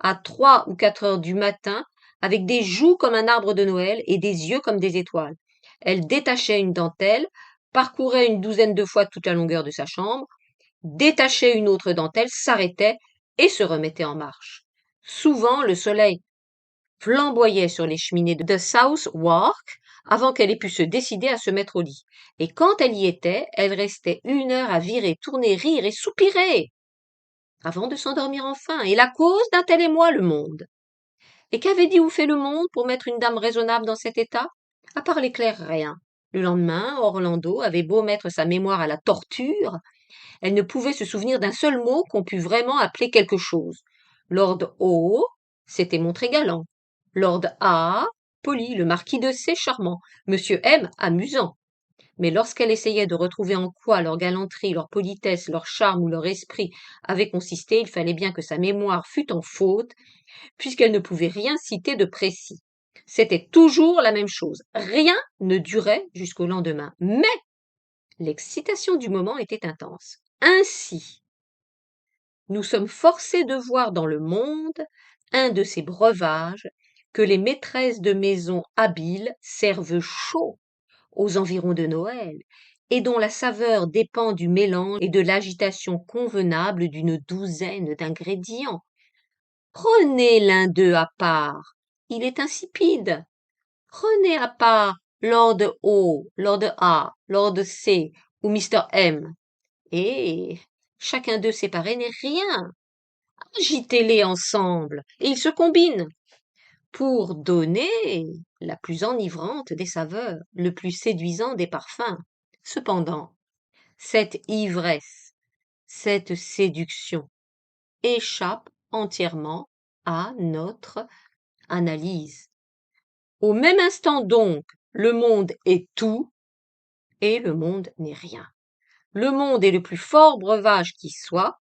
à 3 ou 4 heures du matin avec des joues comme un arbre de Noël et des yeux comme des étoiles. Elle détachait une dentelle, parcourait une douzaine de fois toute la longueur de sa chambre, détachait une autre dentelle, s'arrêtait et se remettait en marche. Souvent, le soleil flamboyait sur les cheminées de Southwark avant qu'elle ait pu se décider à se mettre au lit. Et quand elle y était, elle restait 1 heure à virer, tourner, rire et soupirer avant de s'endormir enfin. Et la cause d'un tel émoi, le monde. Et qu'avait dit ou fait le monde pour mettre une dame raisonnable dans cet état? À part l'éclair, rien. Le lendemain, Orlando avait beau mettre sa mémoire à la torture, elle ne pouvait se souvenir d'un seul mot qu'on pût vraiment appeler quelque chose. Lord O s'était montré galant. Lord A, poli, le marquis de C, charmant. Monsieur M, amusant. Mais lorsqu'elle essayait de retrouver en quoi leur galanterie, leur politesse, leur charme ou leur esprit avaient consisté, il fallait bien que sa mémoire fût en faute, puisqu'elle ne pouvait rien citer de précis. C'était toujours la même chose. Rien ne durait jusqu'au lendemain. Mais l'excitation du moment était intense. Ainsi, nous sommes forcés de voir dans le monde un de ces breuvages que les maîtresses de maison habiles servent chaud aux environs de Noël, et dont la saveur dépend du mélange et de l'agitation convenable d'une douzaine d'ingrédients. Prenez l'un d'eux à part, il est insipide. Prenez à part Lord O, Lord A, Lord C ou Mr. M, et chacun d'eux séparé n'est rien. Agitez-les ensemble, et ils se combinent pour donner la plus enivrante des saveurs, le plus séduisant des parfums. Cependant, cette ivresse, cette séduction échappe entièrement à notre analyse. Au même instant donc, le monde est tout et le monde n'est rien. Le monde est le plus fort breuvage qui soit,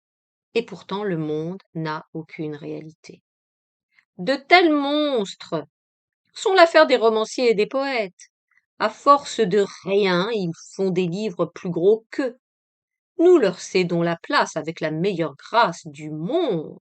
et pourtant le monde n'a aucune réalité. De tels monstres sont l'affaire des romanciers et des poètes. À force de rien, ils font des livres plus gros qu'eux. Nous leur cédons la place avec la meilleure grâce du monde.